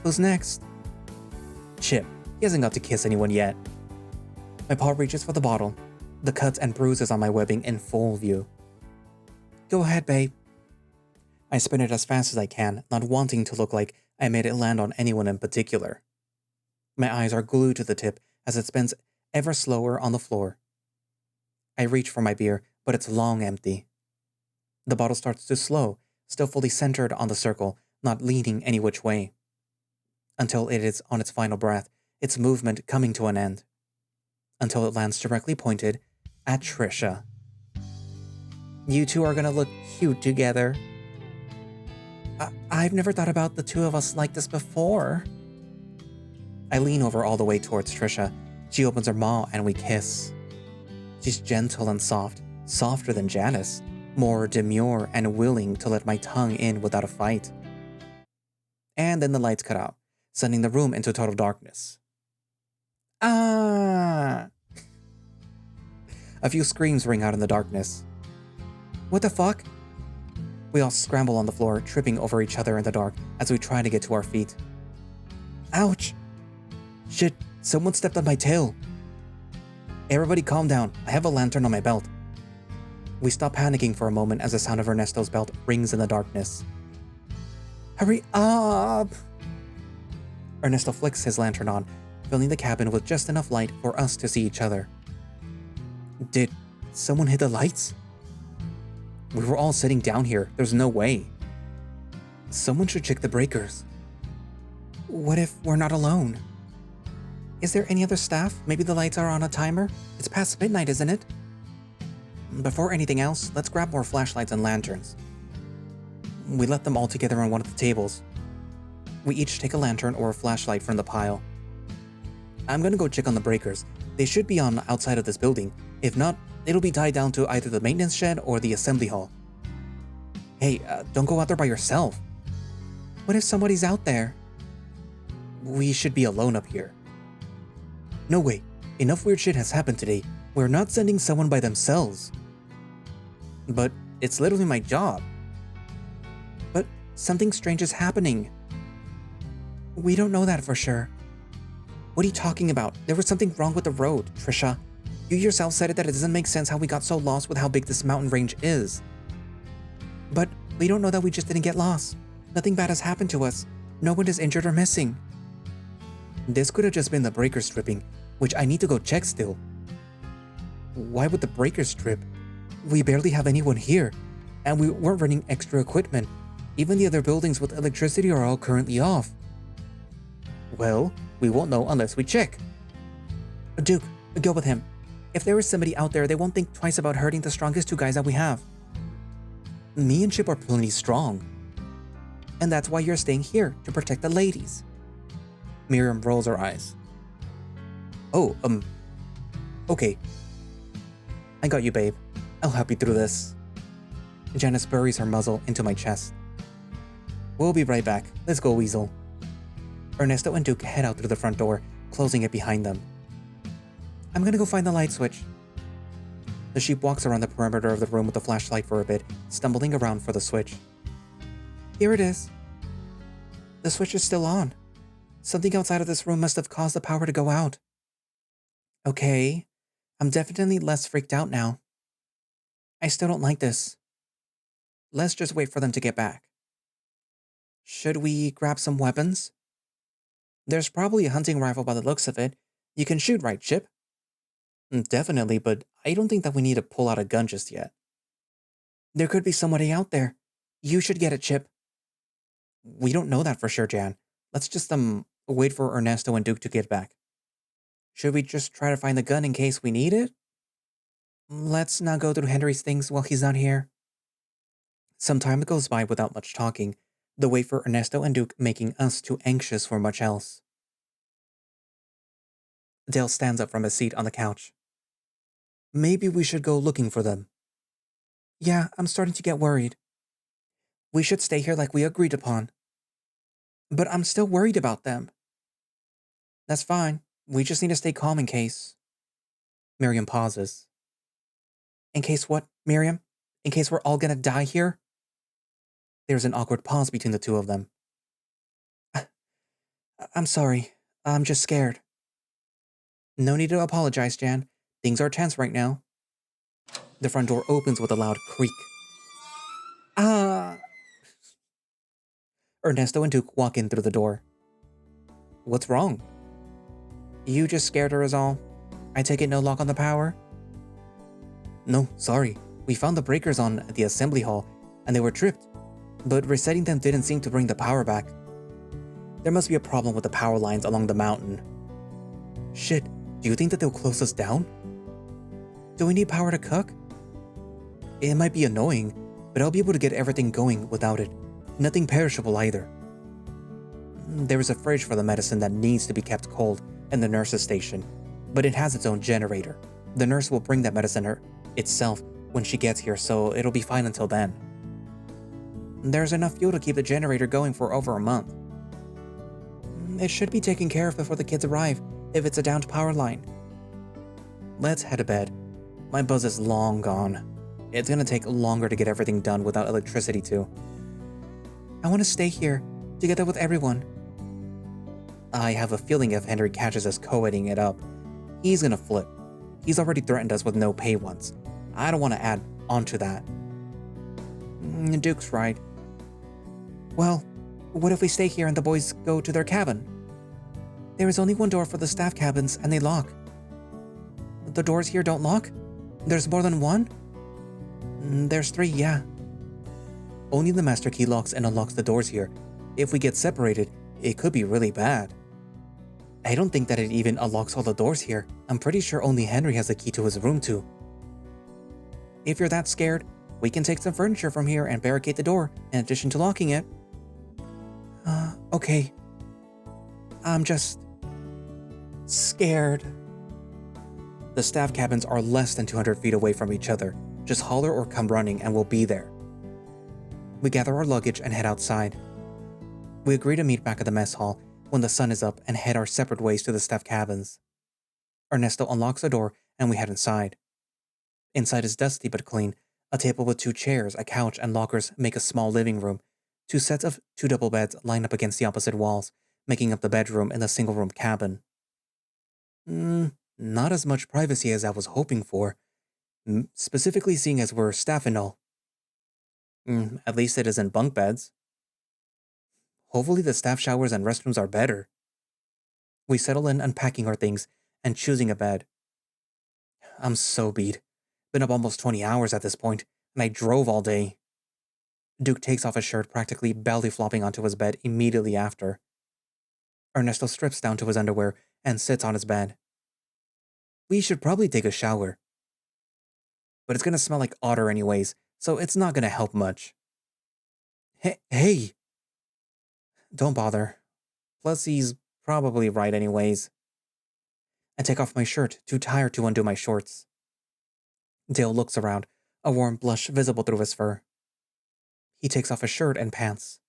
S1: Who's next? Chip. He hasn't got to kiss anyone yet. My paw reaches for the bottle, the cuts and bruises on my webbing in full view. Go ahead, babe. I spin it as fast as I can, not wanting to look like I made it land on anyone in particular. My eyes are glued to the tip as it spins ever slower on the floor. I reach for my beer, but it's long empty. The bottle starts to slow, still fully centered on the circle, not leaning any which way. Until it is on its final breath, its movement coming to an end. Until it lands directly pointed at Trisha. You two are gonna look cute together. I've never thought about the two of us like this before. I lean over all the way towards Trisha. She opens her maw and we kiss. She's gentle and soft, softer than Janice, more demure and willing to let my tongue in without a fight. And then the lights cut out, sending the room into total darkness. Ah! A few screams ring out in the darkness. What the fuck? We all scramble on the floor, tripping over each other in the dark as we try to get to our feet. Ouch! Shit, someone stepped on my tail. Everybody calm down, I have a lantern on my belt. We stop panicking for a moment as the sound of Ernesto's belt rings in the darkness. Hurry up! Ernesto flicks his lantern on, filling the cabin with just enough light for us to see each other. Did someone hit the lights? We were all sitting down here, there's no way. Someone should check the breakers. What if we're not alone? Is there any other staff? Maybe the lights are on a timer? It's past midnight, isn't it? Before anything else, let's grab more flashlights and lanterns. We left them all together on one of the tables. We each take a lantern or a flashlight from the pile. I'm gonna go check on the breakers. They should be on outside of this building. If not, it'll be tied down to either the maintenance shed or the assembly hall. Hey, don't go out there by yourself. What if somebody's out there? We should be alone up here. No way. Enough weird shit has happened today. We're not sending someone by themselves. But it's literally my job. But something strange is happening. We don't know that for sure. What are you talking about? There was something wrong with the road, Trisha. You yourself said it that it doesn't make sense how we got so lost with how big this mountain range is. But we don't know that we just didn't get lost. Nothing bad has happened to us. No one is injured or missing. This could have just been the breakers tripping, which I need to go check still. Why would the breakers trip? We barely have anyone here, and we weren't running extra equipment. Even the other buildings with electricity are all currently off. Well, we won't know unless we check. Duke, go with him. If there is somebody out there, they won't think twice about hurting the strongest two guys that we have. Me and Chip are plenty strong. And that's why you're staying here, to protect the ladies. Miriam rolls her eyes. Oh, okay. I got you, babe. I'll help you through this. Janice buries her muzzle into my chest. We'll be right back. Let's go, Weasel. Ernesto and Duke head out through the front door, closing it behind them. I'm gonna go find the light switch. The sheep walks around the perimeter of the room with the flashlight for a bit, stumbling around for the switch. Here it is. The switch is still on. Something outside of this room must have caused the power to go out. Okay, I'm definitely less freaked out now. I still don't like this. Let's just wait for them to get back. Should we grab some weapons? There's probably a hunting rifle by the looks of it. You can shoot, right, Chip? Definitely, but I don't think that we need to pull out a gun just yet. There could be somebody out there. You should get it, Chip. We don't know that for sure, Jan. Let's just, wait for Ernesto and Duke to get back. Should we just try to find the gun in case we need it? Let's not go through Henry's things while he's not here. Some time goes by without much talking, the wait for Ernesto and Duke making us too anxious for much else. Dale stands up from his seat on the couch. Maybe we should go looking for them. Yeah, I'm starting to get worried. We should stay here like we agreed upon. But I'm still worried about them. That's fine. We just need to stay calm in case. Miriam pauses. In case what, Miriam? In case we're all gonna die here? There's an awkward pause between the two of them. I'm sorry. I'm just scared. No need to apologize, Jan. Things are tense right now. The front door opens with a loud creak. Ah! Ernesto and Duke walk in through the door. What's wrong? You just scared her is all. I take it no lock on the power? No, sorry. We found the breakers on the assembly hall, and they were tripped. But resetting them didn't seem to bring the power back. There must be a problem with the power lines along the mountain. Shit, do you think that they'll close us down? Do we need power to cook? It might be annoying, but I'll be able to get everything going without it. Nothing perishable either. There is a fridge for the medicine that needs to be kept cold in the nurse's station, but it has its own generator. The nurse will bring that medicine itself when she gets here, so it'll be fine until then. There's enough fuel to keep the generator going for over a month. It should be taken care of before the kids arrive, if it's a downed power line. Let's head to bed. My buzz is long gone. It's gonna take longer to get everything done without electricity too. I want to stay here, together with everyone. I have a feeling if Henry catches us co-editing it up, he's gonna flip. He's already threatened us with no pay once. I don't want to add on to that. Duke's right. Well, what if we stay here and the boys go to their cabin? There is only one door for the staff cabins and they lock. The doors here don't lock? There's more than one? There's 3, yeah. Only the master key locks and unlocks the doors here. If we get separated, it could be really bad. I don't think that it even unlocks all the doors here. I'm pretty sure only Henry has the key to his room too. If you're that scared, we can take some furniture from here and barricade the door, in addition to locking it. Okay. I'm just scared. The staff cabins are less than 200 feet away from each other. Just holler or come running and we'll be there. We gather our luggage and head outside. We agree to meet back at the mess hall when the sun is up and head our separate ways to the staff cabins. Ernesto unlocks the door and we head inside. Inside is dusty but clean. A table with 2 chairs, a couch, and lockers make a small living room. 2 sets of 2 double beds line up against the opposite walls, making up the bedroom in the single-room cabin. Not as much privacy as I was hoping for, specifically seeing as we're staff and all. At least it isn't bunk beds. Hopefully the staff showers and restrooms are better. We settle in unpacking our things and choosing a bed. I'm so beat. Been up almost 20 hours at this point, and I drove all day. Duke takes off his shirt, practically belly flopping onto his bed immediately after. Ernesto strips down to his underwear and sits on his bed. We should probably take a shower. But it's gonna smell like otter anyways, so it's not gonna help much. Hey! Don't bother. Plus, he's probably right anyways. I take off my shirt, too tired to undo my shorts. Dale looks around, a warm blush visible through his fur. He takes off his shirt and pants,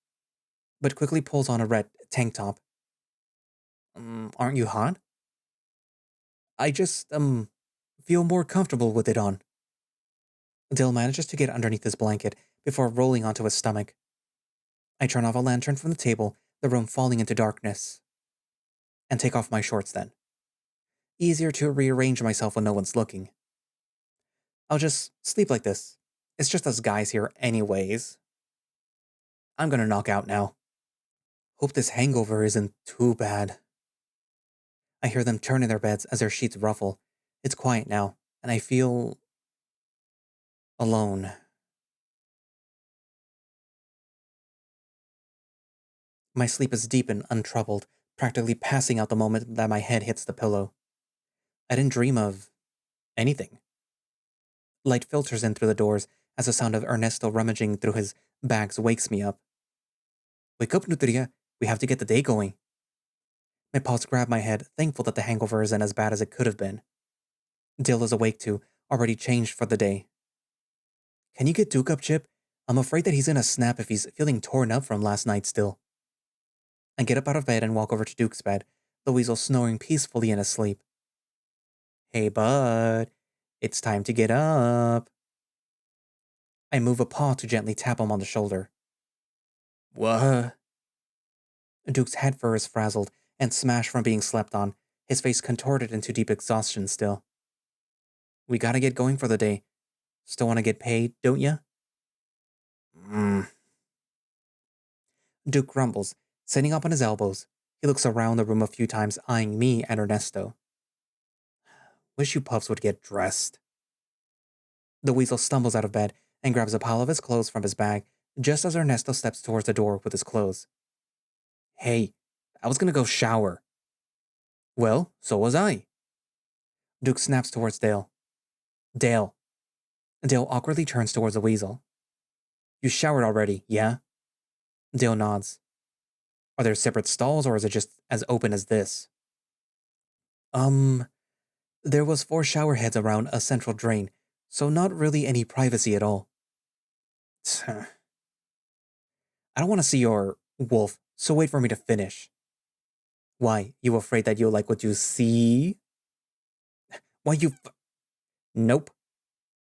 S1: but quickly pulls on a red tank top. Aren't you hot? I just, feel more comfortable with it on. Dale manages to get underneath his blanket before rolling onto his stomach. I turn off a lantern from the table, the room falling into darkness, and take off my shorts then. Easier to rearrange myself when no one's looking. I'll just sleep like this. It's just us guys here anyways. I'm gonna knock out now. Hope this hangover isn't too bad. I hear them turn in their beds as their sheets ruffle. It's quiet now, and I feel alone. My sleep is deep and untroubled, practically passing out the moment that my head hits the pillow. I didn't dream of anything. Light filters in through the doors as the sound of Ernesto rummaging through his bags wakes me up. Wake up, Nutria. We have to get the day going. My paws grab my head, thankful that the hangover isn't as bad as it could have been. Dale is awake too, already changed for the day. Can you get Duke up, Chip? I'm afraid that he's gonna snap if he's feeling torn up from last night still. I get up out of bed and walk over to Duke's bed, the weasel snoring peacefully in his sleep. Hey, bud. It's time to get up. I move a paw to gently tap him on the shoulder. What? Duke's head fur is frazzled and smashed from being slept on, his face contorted into deep exhaustion still. We gotta get going for the day. Still wanna get paid, don't ya? Duke grumbles, sitting up on his elbows. He looks around the room a few times, eyeing me and Ernesto. Wish you pups would get dressed. The weasel stumbles out of bed and grabs a pile of his clothes from his bag just as Ernesto steps towards the door with his clothes. Hey, I was gonna go shower. Well, so was I. Duke snaps towards Dale. Dale. Dale awkwardly turns towards the weasel. You showered already, yeah? Dale nods. Are there separate stalls or is it just as open as this? There was 4 shower heads around a central drain, so not really any privacy at all. I don't want to see your wolf, so wait for me to finish. Why, you afraid that you'll like what you see? Why you Nope.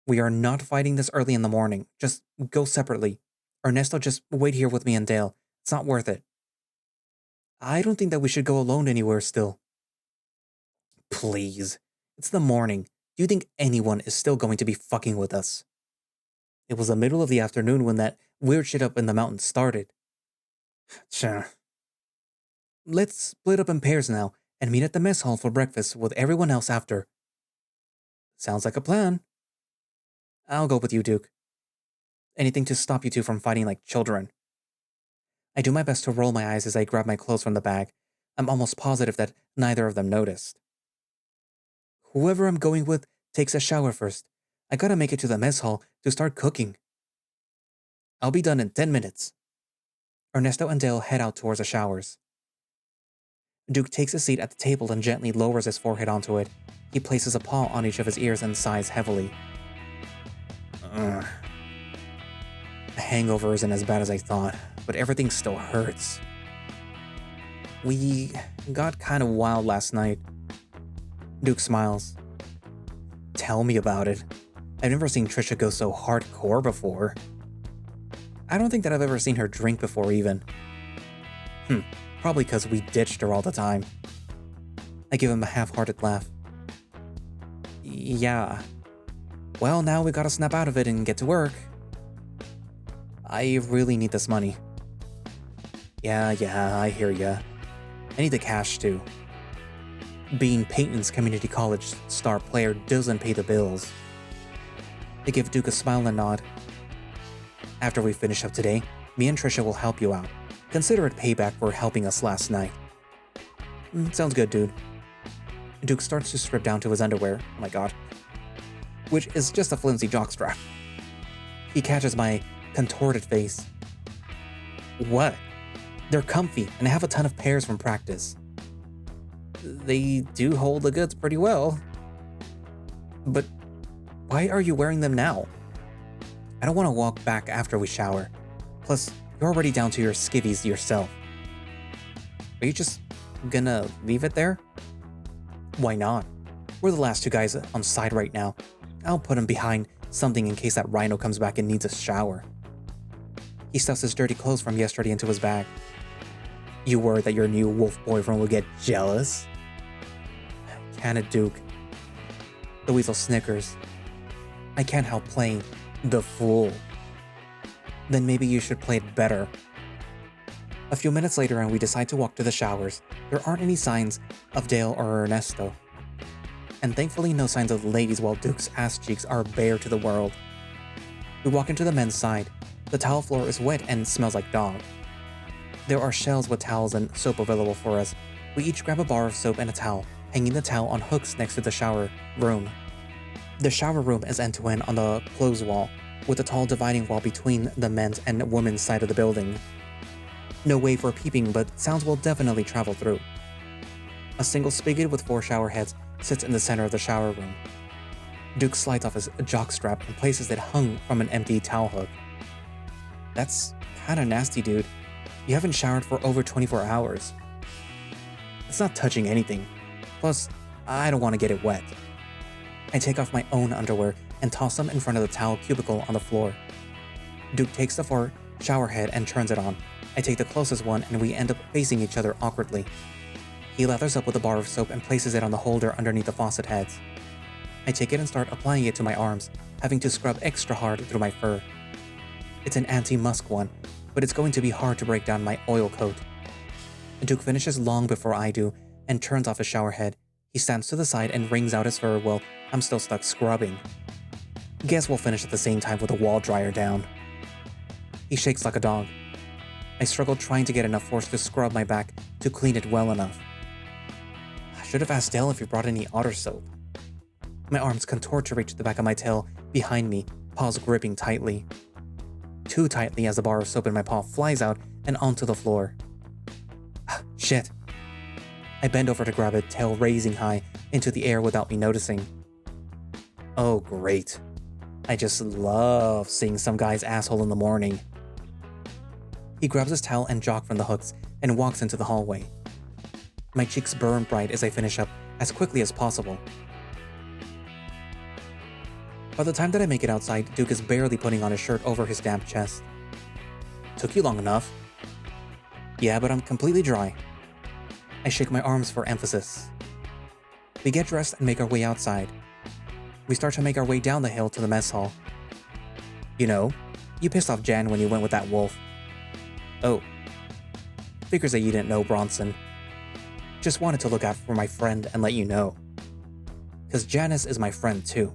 S1: We are not fighting this early in the morning. Just go separately. Ernesto, just wait here with me and Dale. It's not worth it. I don't think that we should go alone anywhere still. Please. It's the morning. Do you think anyone is still going to be fucking with us? It was the middle of the afternoon when that weird shit up in the mountains started. Let's split up in pairs now and meet at the mess hall for breakfast with everyone else after. Sounds like a plan. I'll go with you, Duke. Anything to stop you two from fighting like children. I do my best to roll my eyes as I grab my clothes from the bag. I'm almost positive that neither of them noticed. Whoever I'm going with takes a shower first. I gotta make it to the mess hall to start cooking. I'll be done in 10 minutes. Ernesto and Dale head out towards the showers. Duke takes a seat at the table and gently lowers his forehead onto it. He places a paw on each of his ears and sighs heavily. The hangover isn't as bad as I thought, but everything still hurts. We got kind of wild last night. Duke smiles. Tell me about it. I've never seen Trisha go so hardcore before. I don't think that I've ever seen her drink before even. Probably because we ditched her all the time. I give him a half-hearted laugh. Yeah. Well, now we gotta snap out of it and get to work. I really need this money. Yeah, I hear ya. I need the cash too. Being Peyton's community college star player doesn't pay the bills. They give Duke a smile and nod. After we finish up today, me and Trisha will help you out. Consider it payback for helping us last night. Sounds good, dude. Duke starts to strip down to his underwear, oh my god, which is just a flimsy jockstrap. He catches my contorted face. What? They're comfy and I have a ton of pairs from practice. They do hold the goods pretty well. But why are you wearing them now? I don't want to walk back after we shower. Plus, you're already down to your skivvies yourself. Are you just gonna leave it there? Why not? We're the last two guys on side right now. I'll put him behind something in case that rhino comes back and needs a shower. He stuffs his dirty clothes from yesterday into his bag. You worried that your new wolf boyfriend will get jealous? Can it, Duke? The weasel snickers. I can't help playing the fool. Then maybe you should play it better. A few minutes later and we decide to walk to the showers. There aren't any signs of Dale or Ernesto. And thankfully no signs of the ladies while Duke's ass cheeks are bare to the world. We walk into the men's side. The towel floor is wet and smells like dog. There are shelves with towels and soap available for us. We each grab a bar of soap and a towel, hanging the towel on hooks next to the shower room. The shower room is end-to-end on the clothes wall, with a tall dividing wall between the men's and women's side of the building. No way for peeping, but sounds will definitely travel through. A single spigot with 4 shower heads sits in the center of the shower room. Duke slides off his jockstrap and places it hung from an empty towel hook. That's kinda nasty, dude. You haven't showered for over 24 hours. It's not touching anything. Plus, I don't want to get it wet. I take off my own underwear and toss them in front of the towel cubicle on the floor. Duke takes the 4 shower head and turns it on. I take the closest one and we end up facing each other awkwardly. He lathers up with a bar of soap and places it on the holder underneath the faucet heads. I take it and start applying it to my arms, having to scrub extra hard through my fur. It's an anti-musk one, but it's going to be hard to break down my oil coat. Duke finishes long before I do and turns off his shower head. He stands to the side and wrings out his fur while I'm still stuck scrubbing. Guess we'll finish at the same time with the wall dryer down. He shakes like a dog. I struggle trying to get enough force to scrub my back to clean it well enough. I should have asked Dale if he brought any otter soap. My arms contort to reach the back of my tail behind me, paws gripping tightly. Too tightly as the bar of soap in my paw flies out and onto the floor. Shit. I bend over to grab it, tail raising high into the air without me noticing. Oh great. I just love seeing some guy's asshole in the morning. He grabs his towel and jock from the hooks and walks into the hallway. My cheeks burn bright as I finish up as quickly as possible. By the time that I make it outside, Duke is barely putting on his shirt over his damp chest. Took you long enough. Yeah, but I'm completely dry. I shake my arms for emphasis. We get dressed and make our way outside. We start to make our way down the hill to the mess hall. You know, you pissed off Jan when you went with that wolf. Oh. Figures that you didn't know, Bronson. Just wanted to look out for my friend and let you know. 'Cause Janice is my friend too.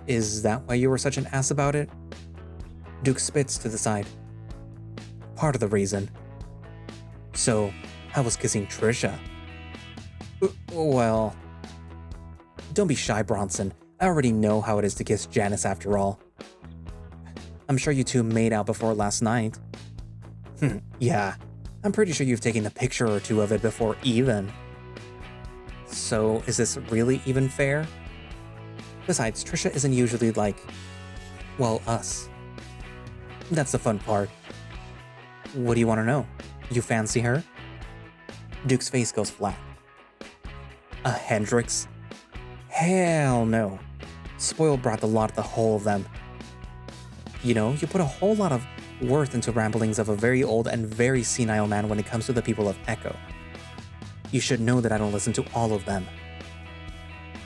S1: Is that why you were such an ass about it? Duke spits to the side. Part of the reason. So, I was kissing Trisha. Well... Don't be shy, Bronson. I already know how it is to kiss Janice after all. I'm sure you two made out before last night. Yeah. I'm pretty sure you've taken a picture or two of it before even. So, is this really even fair? Besides, Trisha isn't usually like, well, us. That's the fun part. What do you want to know? You fancy her? Duke's face goes flat. A Hendrix? Hell no. Spoiled brought the lot of the whole of them. You know, you put a whole lot of worth into ramblings of a very old and very senile man when it comes to the people of Echo. You should know that I don't listen to all of them.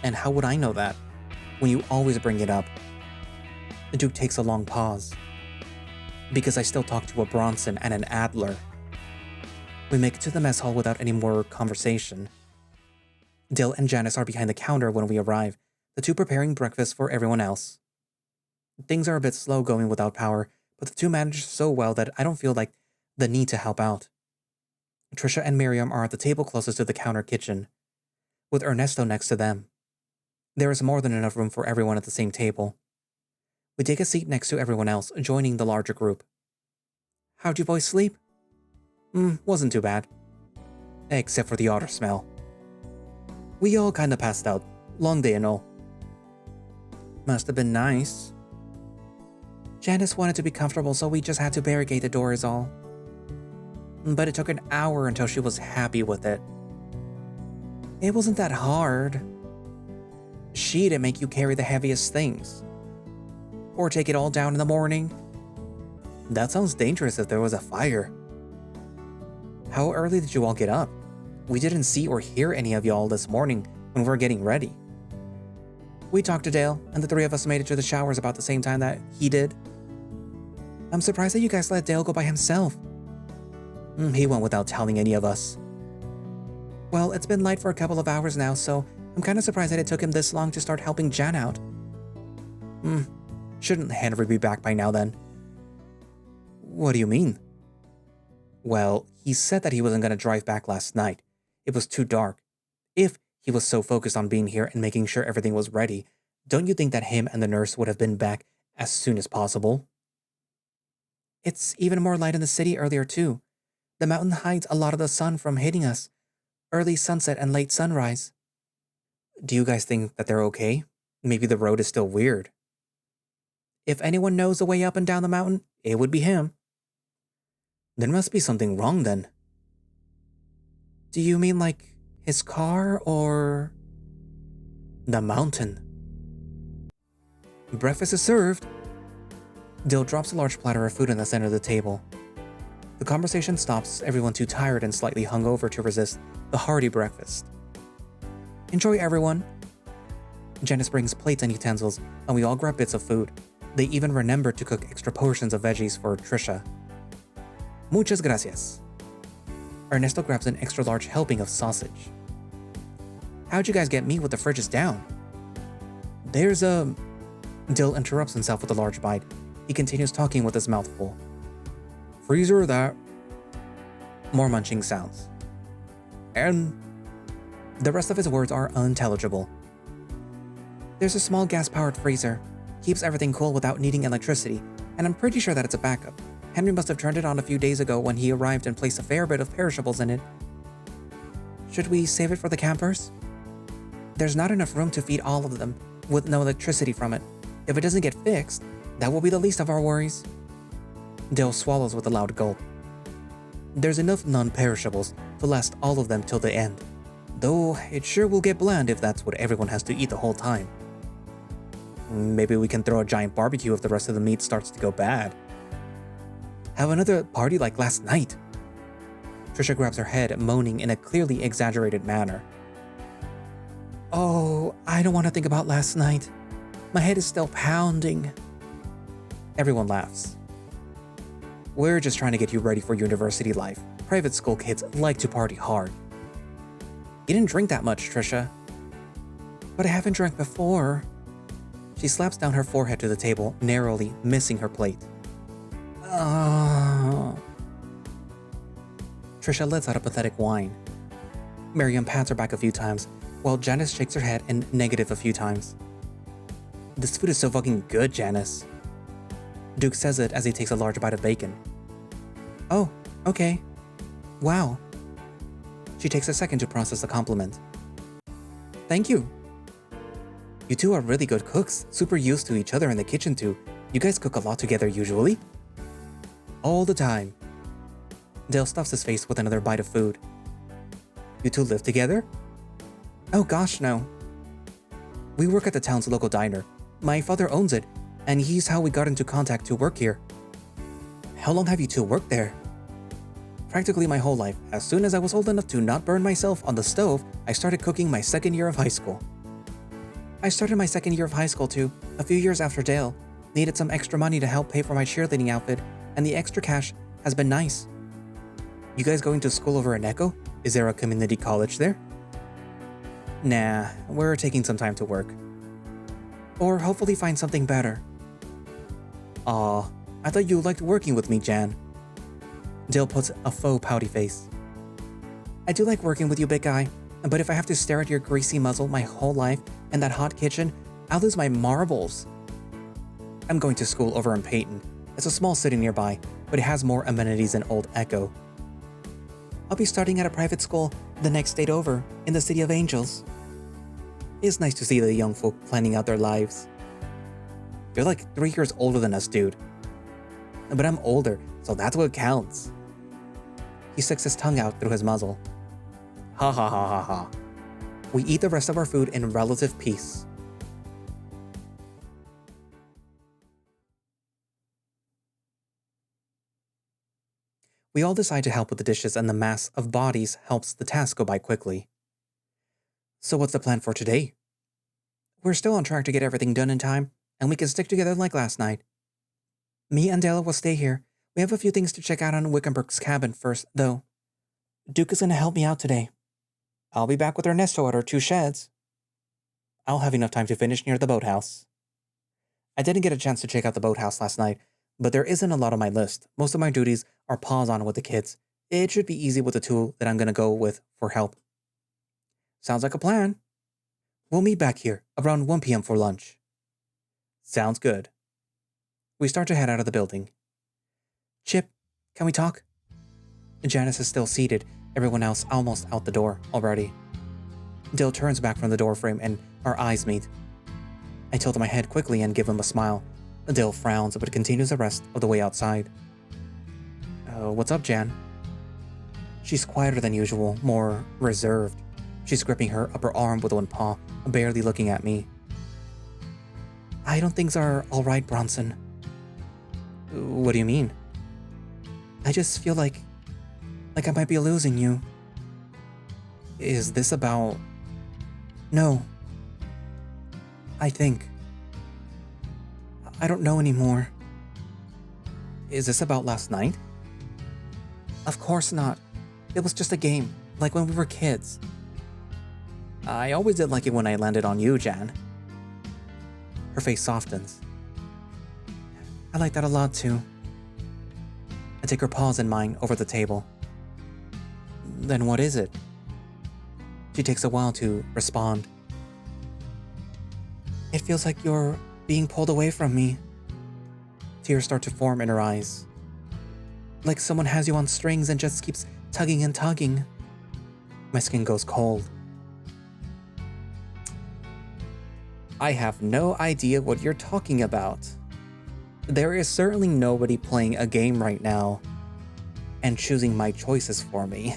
S1: And how would I know that, when you always bring it up? The Duke takes a long pause. Because I still talk to a Bronson and an Adler. We make it to the mess hall without any more conversation. Dale and Janice are behind the counter when we arrive, the two preparing breakfast for everyone else. Things are a bit slow going without power, but the two manage so well that I don't feel like the need to help out. Trisha and Miriam are at the table closest to the counter kitchen, with Ernesto next to them. There is more than enough room for everyone at the same table. We take a seat next to everyone else, joining the larger group. How'd you boys sleep? Wasn't too bad. Except for the otter smell. We all kinda passed out. Long day and all. Must have been nice. Janice wanted to be comfortable, so we just had to barricade the door is all. But it took an hour until she was happy with it. It wasn't that hard. She didn't make you carry the heaviest things. Or take it all down in the morning. That sounds dangerous if there was a fire. How early did you all get up? We didn't see or hear any of y'all this morning when we were getting ready. We talked to Dale, and the three of us made it to the showers about the same time that he did. I'm surprised that you guys let Dale go by himself. He went without telling any of us. Well, it's been light for a couple of hours now, so I'm kinda surprised that it took him this long to start helping Jan out. Shouldn't Henry be back by now then? What do you mean? Well, he said that he wasn't gonna drive back last night. It was too dark. If he was so focused on being here and making sure everything was ready, don't you think that him and the nurse would have been back as soon as possible? It's even more light in the city earlier too. The mountain hides a lot of the sun from hitting us. Early sunset and late sunrise. Do you guys think that they're okay? Maybe the road is still weird. If anyone knows the way up and down the mountain, it would be him. There must be something wrong then. Do you mean like his car or the mountain? Breakfast is served. Dill drops a large platter of food in the center of the table. The conversation stops, everyone too tired and slightly hungover to resist the hearty breakfast. Enjoy, everyone. Janice brings plates and utensils, and we all grab bits of food. They even remember to cook extra portions of veggies for Trisha. Muchas gracias. Ernesto grabs an extra large helping of sausage. How'd you guys get meat with the fridges down? There's a... Dill interrupts himself with a large bite. He continues talking with his mouth full. Freezer that. More munching sounds. And... The rest of his words are unintelligible. There's a small gas-powered freezer. Keeps everything cool without needing electricity, and I'm pretty sure that it's a backup. Henry must have turned it on a few days ago when he arrived and placed a fair bit of perishables in it. Should we save it for the campers? There's not enough room to feed all of them, with no electricity from it. If it doesn't get fixed, that will be the least of our worries. Dale swallows with a loud gulp. There's enough non-perishables to last all of them till the end. Though it sure will get bland if that's what everyone has to eat the whole time. Maybe we can throw a giant barbecue if the rest of the meat starts to go bad. Have another party like last night. Trisha grabs her head, moaning in a clearly exaggerated manner. Oh, I don't want to think about last night. My head is still pounding. Everyone laughs. We're just trying to get you ready for university life. Private school kids like to party hard. You didn't drink that much, Trisha. But I haven't drank before. She slaps down her forehead to the table, narrowly missing her plate. Trisha lets out a pathetic whine. Miriam pats her back a few times, while Janice shakes her head in negative a few times. This food is so fucking good, Janice. Duke says it as he takes a large bite of bacon. Oh, okay. Wow. She takes a second to process the compliment. Thank you. You two are really good cooks, super used to each other in the kitchen too. You guys cook a lot together usually? All the time. Dale stuffs his face with another bite of food. You two live together? Oh gosh, no. We work at the town's local diner. My father owns it, and he's how we got into contact to work here. How long have you two worked there? Practically my whole life. As soon as I was old enough to not burn myself on the stove, I started cooking my second year of high school. I started my second year of high school too, a few years after Dale. Needed some extra money to help pay for my cheerleading outfit, and the extra cash has been nice. You guys going to school over at Echo? Is there a community college there? Nah, we're taking some time to work. Or hopefully find something better. Aw, I thought you liked working with me, Jan. Dale puts a faux pouty face. I do like working with you, big guy, but if I have to stare at your greasy muzzle my whole life in that hot kitchen, I'll lose my marbles. I'm going to school over in Peyton. It's a small city nearby, but it has more amenities than Old Echo. I'll be starting at a private school the next state over, in the City of Angels. It's nice to see the young folk planning out their lives. You're like 3 years older than us, dude. But I'm older, so that's what counts. He sticks his tongue out through his muzzle. Ha ha ha ha ha. We eat the rest of our food in relative peace. We all decide to help with the dishes, and the mass of bodies helps the task go by quickly. So what's the plan for today? We're still on track to get everything done in time, and we can stick together like last night. Me and Della will stay here. We have a few things to check out on Wickenburg's cabin first, though. Duke is going to help me out today. I'll be back with Ernesto at our 2 sheds. I'll have enough time to finish near the boathouse. I didn't get a chance to check out the boathouse last night, but there isn't a lot on my list. Most of my duties are paws on with the kids. It should be easy with the tool that I'm going to go with for help. Sounds like a plan. We'll meet back here around 1 p.m. for lunch. Sounds good. We start to head out of the building. Chip, can we talk? Janice is still seated, everyone else almost out the door already. Dill turns back from the doorframe and our eyes meet. I tilt my head quickly and give him a smile. Dill frowns but continues the rest of the way outside. What's up, Jan? She's quieter than usual, more reserved. She's gripping her upper arm with one paw, barely looking at me. I don't think things are all right, Bronson. What do you mean? I just feel like I might be losing you. Is this about... No. I think. I don't know anymore. Is this about last night? Of course not. It was just a game, like when we were kids. I always did like it when I landed on you, Jan. Her face softens. I like that a lot too. I take her paws in mine over the table. Then what is it? She takes a while to respond. It feels like you're being pulled away from me. Tears start to form in her eyes. Like someone has you on strings and just keeps tugging and tugging. My skin goes cold. I have no idea what you're talking about. There is certainly nobody playing a game right now and choosing my choices for me.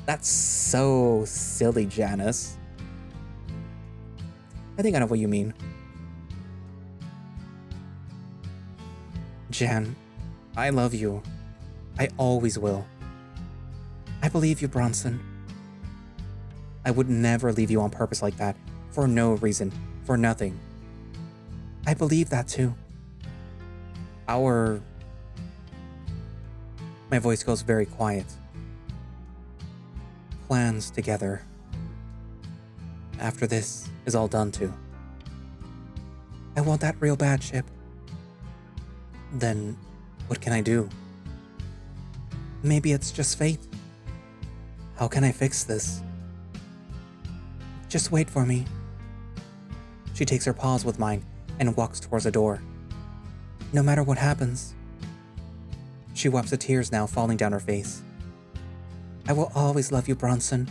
S1: That's so silly, Janice. I think I know what you mean. Jan, I love you. I always will. I believe you, Bronson. I would never leave you on purpose like that, for no reason, for nothing. I believe that too. My voice goes very quiet. Plans together. After this is all done too. I want that real bad, Chip. Then what can I do? Maybe it's just fate. How can I fix this? Just wait for me. She takes her paws with mine and walks towards the door. No matter what happens. She wipes the tears now falling down her face. I will always love you, Bronson.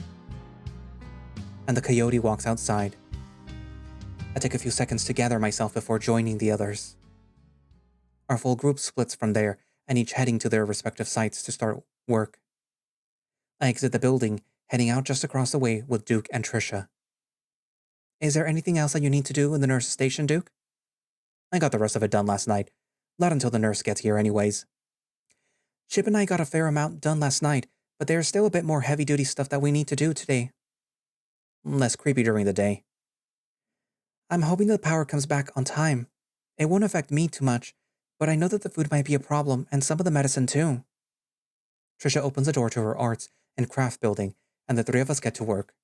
S1: And the coyote walks outside. I take a few seconds to gather myself before joining the others. Our full group splits from there, and each heading to their respective sites to start work. I exit the building, heading out just across the way with Duke and Trisha. Is there anything else that you need to do in the nurse's station, Duke? I got the rest of it done last night. Not until the nurse gets here anyways. Chip and I got a fair amount done last night, but there's still a bit more heavy-duty stuff that we need to do today. Less creepy during the day. I'm hoping the power comes back on time. It won't affect me too much, but I know that the food might be a problem, and some of the medicine too. Trisha opens the door to her arts and craft building, and the three of us get to work.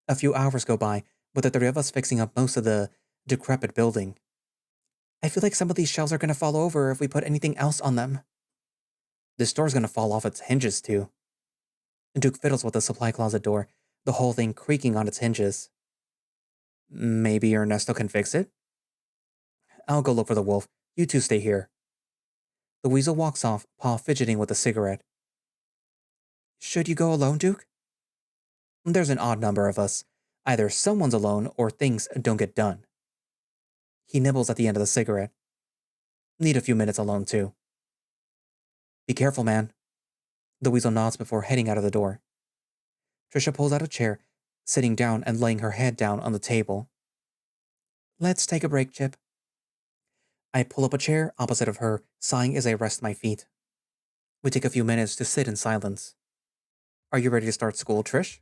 S1: A few hours go by, with the three of us fixing up most of the decrepit building. I feel like some of these shelves are gonna fall over if we put anything else on them. This door's gonna fall off its hinges, too. Duke fiddles with the supply closet door, the whole thing creaking on its hinges. Maybe Ernesto can fix it? I'll go look for the wolf. You two stay here. The weasel walks off, paw fidgeting with a cigarette. Should you go alone, Duke? There's an odd number of us. Either someone's alone or things don't get done. He nibbles at the end of the cigarette. Need a few minutes alone, too. Be careful, man. The weasel nods before heading out of the door. Trisha pulls out a chair, sitting down and laying her head down on the table. Let's take a break, Chip. I pull up a chair opposite of her, sighing as I rest my feet. We take a few minutes to sit in silence. Are you ready to start school, Trish?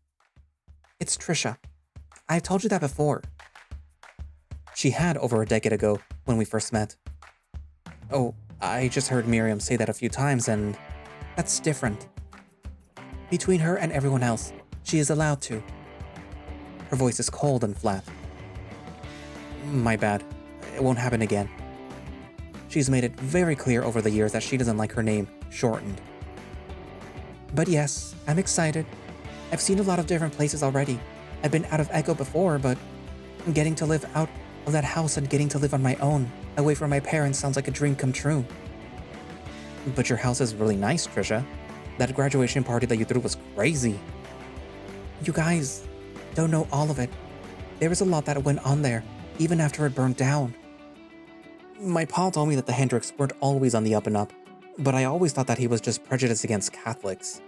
S1: It's Trisha. I've told you that before. She had over a decade ago when we first met. Oh, I just heard Miriam say that a few times, and that's different. Between her and everyone else, she is allowed to. Her voice is cold and flat. My bad. It won't happen again. She's made it very clear over the years that she doesn't like her name shortened. But yes, I'm excited. I've seen a lot of different places already. I've been out of Echo before, but getting to live out of that house and getting to live on my own, away from my parents, sounds like a dream come true. But your house is really nice, Trisha. That graduation party that you threw was crazy. You guys don't know all of it. There was a lot that went on there, even after it burned down. My pa told me that the Hendricks weren't always on the up and up, but I always thought that he was just prejudiced against Catholics.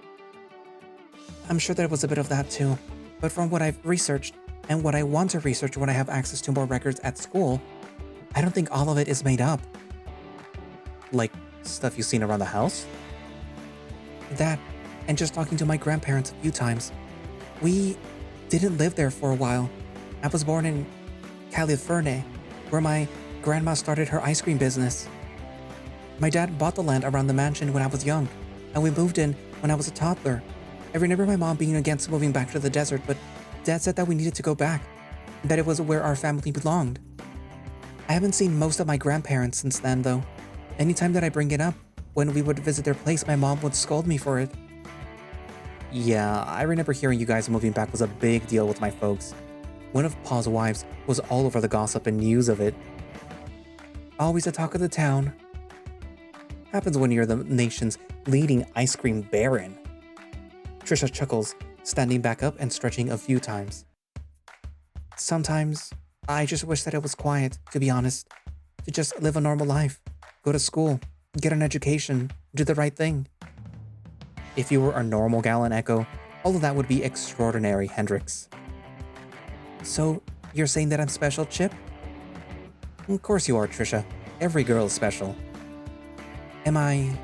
S1: I'm sure there was a bit of that too, but from what I've researched, and what I want to research when I have access to more records at school, I don't think all of it is made up. Like stuff you've seen around the house? That, and just talking to my grandparents a few times. We didn't live there for a while. I was born in California, where my grandma started her ice cream business. My dad bought the land around the mansion when I was young, and we moved in when I was a toddler. I remember my mom being against moving back to the desert, but Dad said that we needed to go back, that it was where our family belonged. I haven't seen most of my grandparents since then, though. Anytime that I bring it up, when we would visit their place, my mom would scold me for it. Yeah, I remember hearing you guys moving back was a big deal with my folks. One of Pa's wives was all over the gossip and news of it. Always the talk of the town. Happens when you're the nation's leading ice cream baron. Trisha chuckles, standing back up and stretching a few times. Sometimes, I just wish that it was quiet, to be honest. To just live a normal life, go to school, get an education, do the right thing. If you were a normal gal in Echo, all of that would be extraordinary, Hendricks. So, you're saying that I'm special, Chip? Of course you are, Trisha. Every girl is special. Am I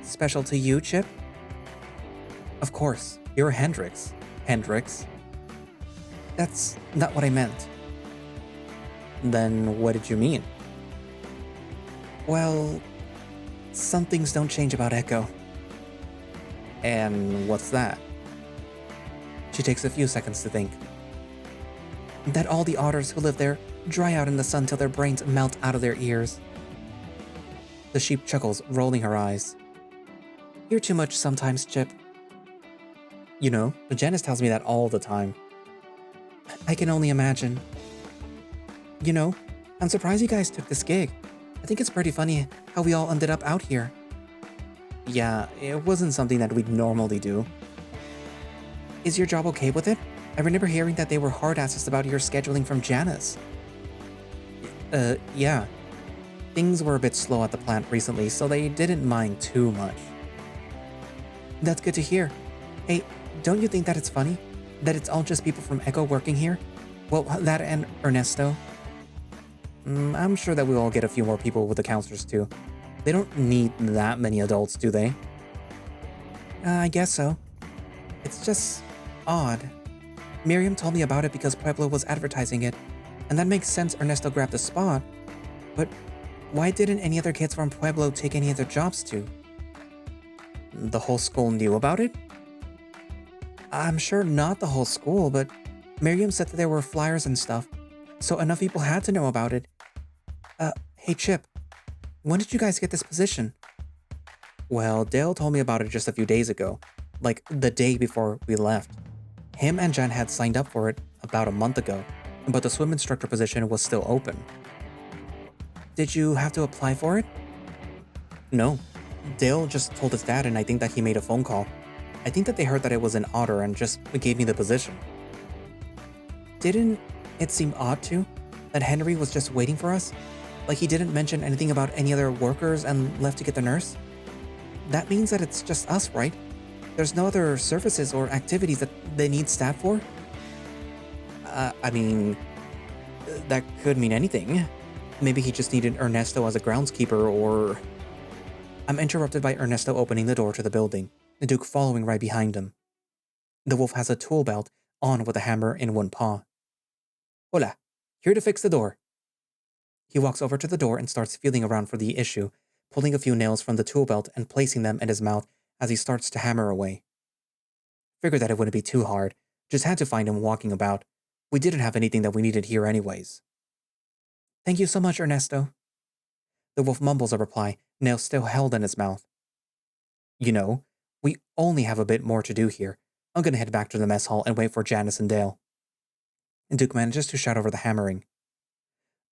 S1: special to you, Chip? Of course, you're Hendricks. Hendricks. That's not what I meant. Then what did you mean? Well, some things don't change about Echo. And what's that? She takes a few seconds to think. That all the otters who live there dry out in the sun till their brains melt out of their ears. The sheep chuckles, rolling her eyes. You're too much sometimes, Chip. You know, Janice tells me that all the time. I can only imagine. You know, I'm surprised you guys took this gig. I think it's pretty funny how we all ended up out here. Yeah, it wasn't something that we'd normally do. Is your job okay with it? I remember hearing that they were hard asses about your scheduling from Janice. Yeah. Things were a bit slow at the plant recently, so they didn't mind too much. That's good to hear. Hey, don't you think that it's funny? That it's all just people from Echo working here? Well, that and Ernesto. I'm sure that we'll all get a few more people with the counselors too. They don't need that many adults, do they? I guess so. It's just odd. Miriam told me about it because Pueblo was advertising it, and that makes sense Ernesto grabbed the spot. But why didn't any other kids from Pueblo take any other jobs too? The whole school knew about it? I'm sure not the whole school, but Miriam said that there were flyers and stuff, so enough people had to know about it. Hey Chip, When did you guys get this position? Well, Dale told me about it just a few days ago, like the day before we left. Him and Jen had signed up for it about a month ago, but the swim instructor position was still open. Did you have to apply for it? No. Dale just told his dad, and I think that he made a phone call. I think that they heard that it was an otter and just gave me the position. Didn't it seem odd too, that Henry was just waiting for us? Like he didn't mention anything about any other workers and left to get the nurse? That means that it's just us, right? There's no other services or activities that they need staff for? I mean, that could mean anything. Maybe he just needed Ernesto as a groundskeeper, or... I'm interrupted by Ernesto opening the door to the building, the Duke following right behind him. The wolf has a tool belt on with a hammer in one paw. Hola, here to fix the door. He walks over to the door and starts feeling around for the issue, pulling a few nails from the tool belt and placing them in his mouth as he starts to hammer away. Figured that it wouldn't be too hard, just had to find him walking about. We didn't have anything that we needed here anyways. Thank you so much, Ernesto. The wolf mumbles a reply, nails still held in his mouth. You know, we only have a bit more to do here. I'm gonna head back to the mess hall and wait for Janice and Dale. And Duke manages to shout over the hammering.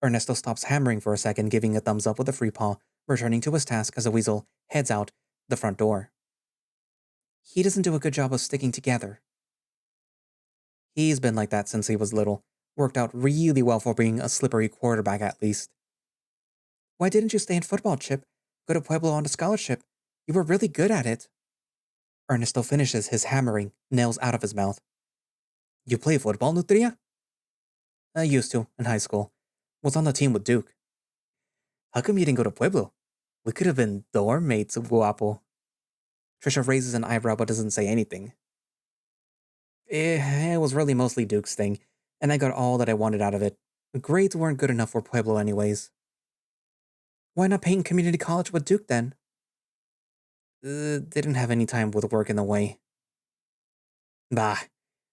S1: Ernesto stops hammering for a second, giving a thumbs up with a free paw, returning to his task as the weasel heads out the front door. He doesn't do a good job of sticking together. He's been like that since he was little. Worked out really well for being a slippery quarterback at least. Why didn't you stay in football, Chip? Go to Pueblo on a scholarship. You were really good at it. Ernesto finishes his hammering, nails out of his mouth. You play football, Nutria? I used to, in high school. Was on the team with Duke. How come you didn't go to Pueblo? We could have been dorm mates, guapo. Trisha raises an eyebrow but doesn't say anything. It was really mostly Duke's thing, and I got all that I wanted out of it. Grades weren't good enough for Pueblo anyways. Why not paint community college with Duke then? Didn't have any time with work in the way. Bah,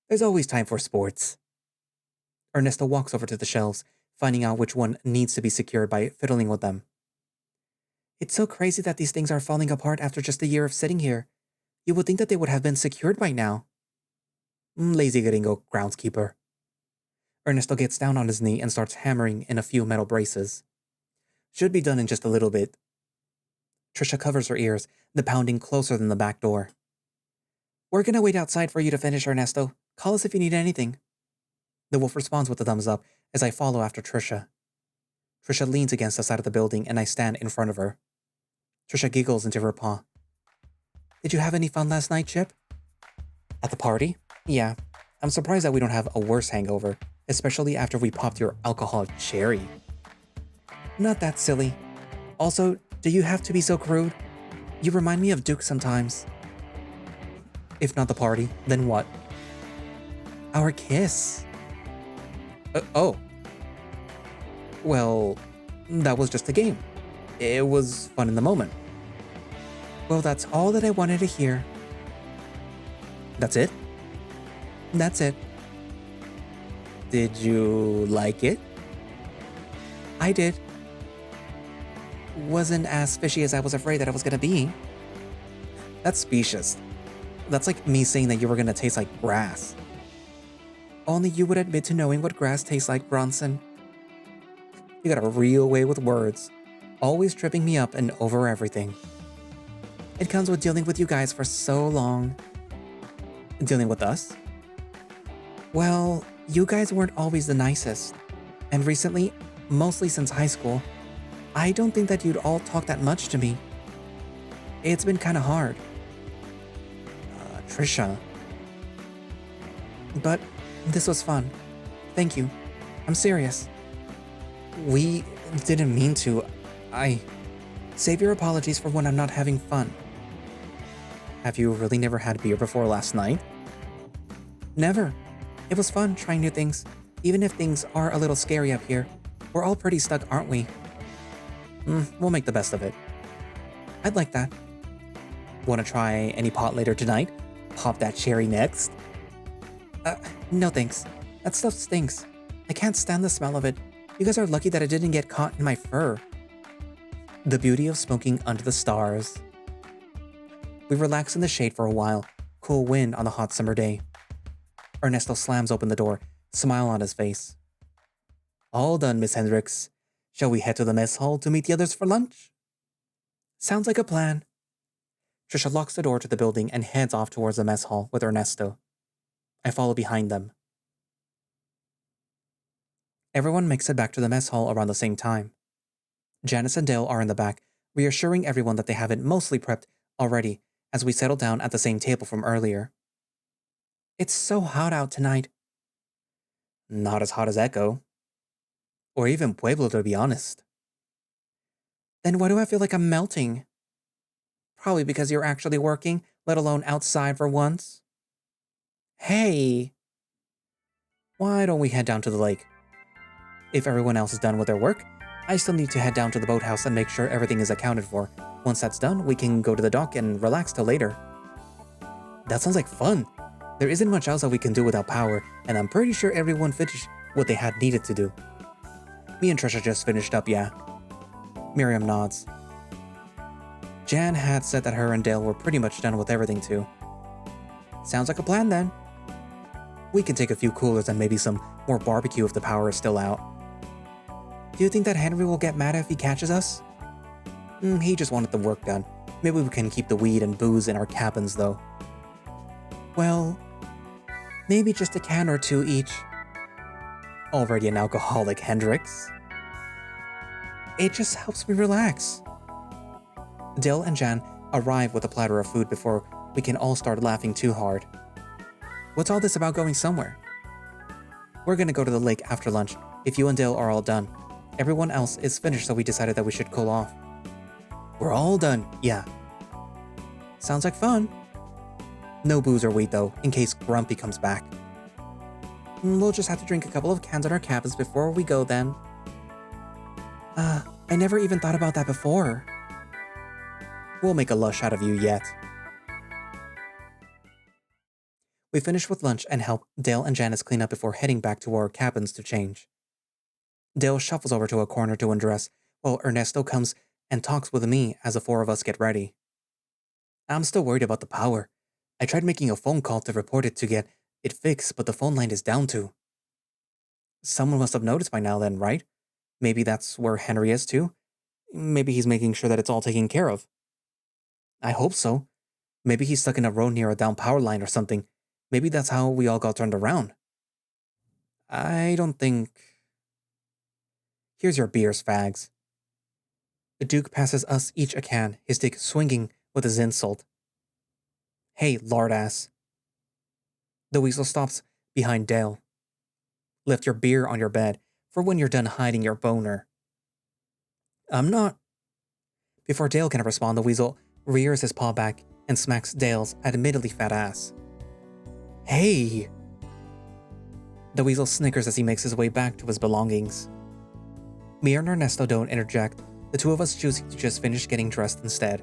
S1: there's always time for sports. Ernesto walks over to the shelves, finding out which one needs to be secured by fiddling with them. It's so crazy that these things are falling apart after just a year of sitting here. You would think that they would have been secured by now. Lazy gringo groundskeeper. Ernesto gets down on his knee and starts hammering in a few metal braces. Should be done in just a little bit. Trisha covers her ears, the pounding closer than the back door. We're gonna wait outside for you to finish, Ernesto. Call us if you need anything. The wolf responds with a thumbs up as I follow after Trisha. Trisha leans against the side of the building and I stand in front of her. Trisha giggles into her paw. Did you have any fun last night, Chip? At the party? Yeah. I'm surprised that we don't have a worse hangover, especially after we popped your alcoholic cherry. Not that silly. Also, do you have to be so crude? You remind me of Duke sometimes. If not the party, then what? Our kiss. Oh. Well, that was just a game. It was fun in the moment. Well, that's all that I wanted to hear. That's it? That's it. Did you like it? I did. Wasn't as fishy as I was afraid that it was gonna be. That's specious. That's like me saying that you were gonna taste like grass. Only you would admit to knowing what grass tastes like, Bronson. You got a real way with words, always tripping me up and over everything. It comes with dealing with you guys for so long. Dealing with us? Well, you guys weren't always the nicest. And recently, mostly since high school, I don't think that you'd all talk that much to me. It's been kinda hard. Trisha. But this was fun. Thank you. I'm serious. We didn't mean to. Save your apologies for when I'm not having fun. Have you really never had beer before last night? Never. It was fun trying new things, even if things are a little scary up here. We're all pretty stuck, aren't we? We'll make the best of it. I'd like that. Wanna try any pot later tonight? Pop that cherry next? No thanks. That stuff stinks. I can't stand the smell of it. You guys are lucky that it didn't get caught in my fur. The beauty of smoking under the stars. We relax in the shade for a while, cool wind on the hot summer day. Ernesto slams open the door, smile on his face. All done, Miss Hendricks. Shall we head to the mess hall to meet the others for lunch? Sounds like a plan. Trisha locks the door to the building and heads off towards the mess hall with Ernesto. I follow behind them. Everyone makes it back to the mess hall around the same time. Janice and Dale are in the back, reassuring everyone that they have it mostly prepped already as we settle down at the same table from earlier. It's so hot out tonight. Not as hot as Echo. Or even Pueblo, to be honest. Then why do I feel like I'm melting? Probably because you're actually working, let alone outside for once. Hey! Why don't we head down to the lake? If everyone else is done with their work, I still need to head down to the boathouse and make sure everything is accounted for. Once that's done, we can go to the dock and relax till later. That sounds like fun. There isn't much else that we can do without power, and I'm pretty sure everyone finished what they had needed to do. Me and Trisha just finished up, yeah. Miriam nods. Jan had said that her and Dale were pretty much done with everything too. Sounds like a plan then. We can take a few coolers and maybe some more barbecue if the power is still out. Do you think that Henry will get mad if he catches us? He just wanted the work done. Maybe we can keep the weed and booze in our cabins though. Well, maybe just a can or two each. Already an alcoholic, Hendrix. It just helps me relax. Dale and Jan arrive with a platter of food before we can all start laughing too hard. What's all this about going somewhere? We're gonna go to the lake after lunch if you and Dale are all done. Everyone else is finished, so we decided that we should cool off. We're all done, yeah. Sounds like fun. No booze or weed though, in case Grumpy comes back. We'll just have to drink a couple of cans in our cabins before we go then. I never even thought about that before. We'll make a lush out of you yet. We finish with lunch and help Dale and Janice clean up before heading back to our cabins to change. Dale shuffles over to a corner to undress, while Ernesto comes and talks with me as the four of us get ready. I'm still worried about the power. I tried making a phone call to report it to get it fixed, but the phone line is down too. Someone must have noticed by now then, right? Maybe that's where Henry is too? Maybe he's making sure that it's all taken care of. I hope so. Maybe he's stuck in a road near a down power line or something. Maybe that's how we all got turned around. I don't think... Here's your beers, fags. The Duke passes us each a can, his dick swinging with his insult. Hey, lardass. The weasel stops behind Dale. Left your beer on your bed for when you're done hiding your boner. I'm not... Before Dale can respond, the weasel rears his paw back and smacks Dale's admittedly fat ass. Hey! The weasel snickers as he makes his way back to his belongings. Me and Ernesto don't interject, the two of us choosing to just finish getting dressed instead.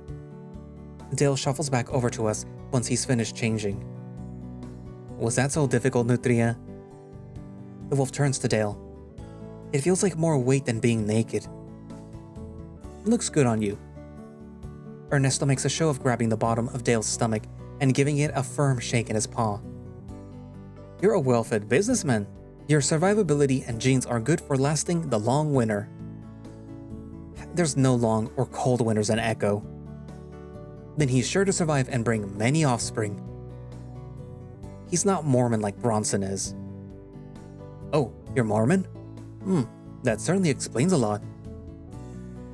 S1: Dale shuffles back over to us once he's finished changing. Was that so difficult, Nutria? The wolf turns to Dale. It feels like more weight than being naked. Looks good on you. Ernesto makes a show of grabbing the bottom of Dale's stomach and giving it a firm shake in his paw. You're a well-fed businessman. Your survivability and genes are good for lasting the long winter. There's no long or cold winters in Echo. Then he's sure to survive and bring many offspring. He's not Mormon like Bronson is. Oh, you're Mormon? That certainly explains a lot.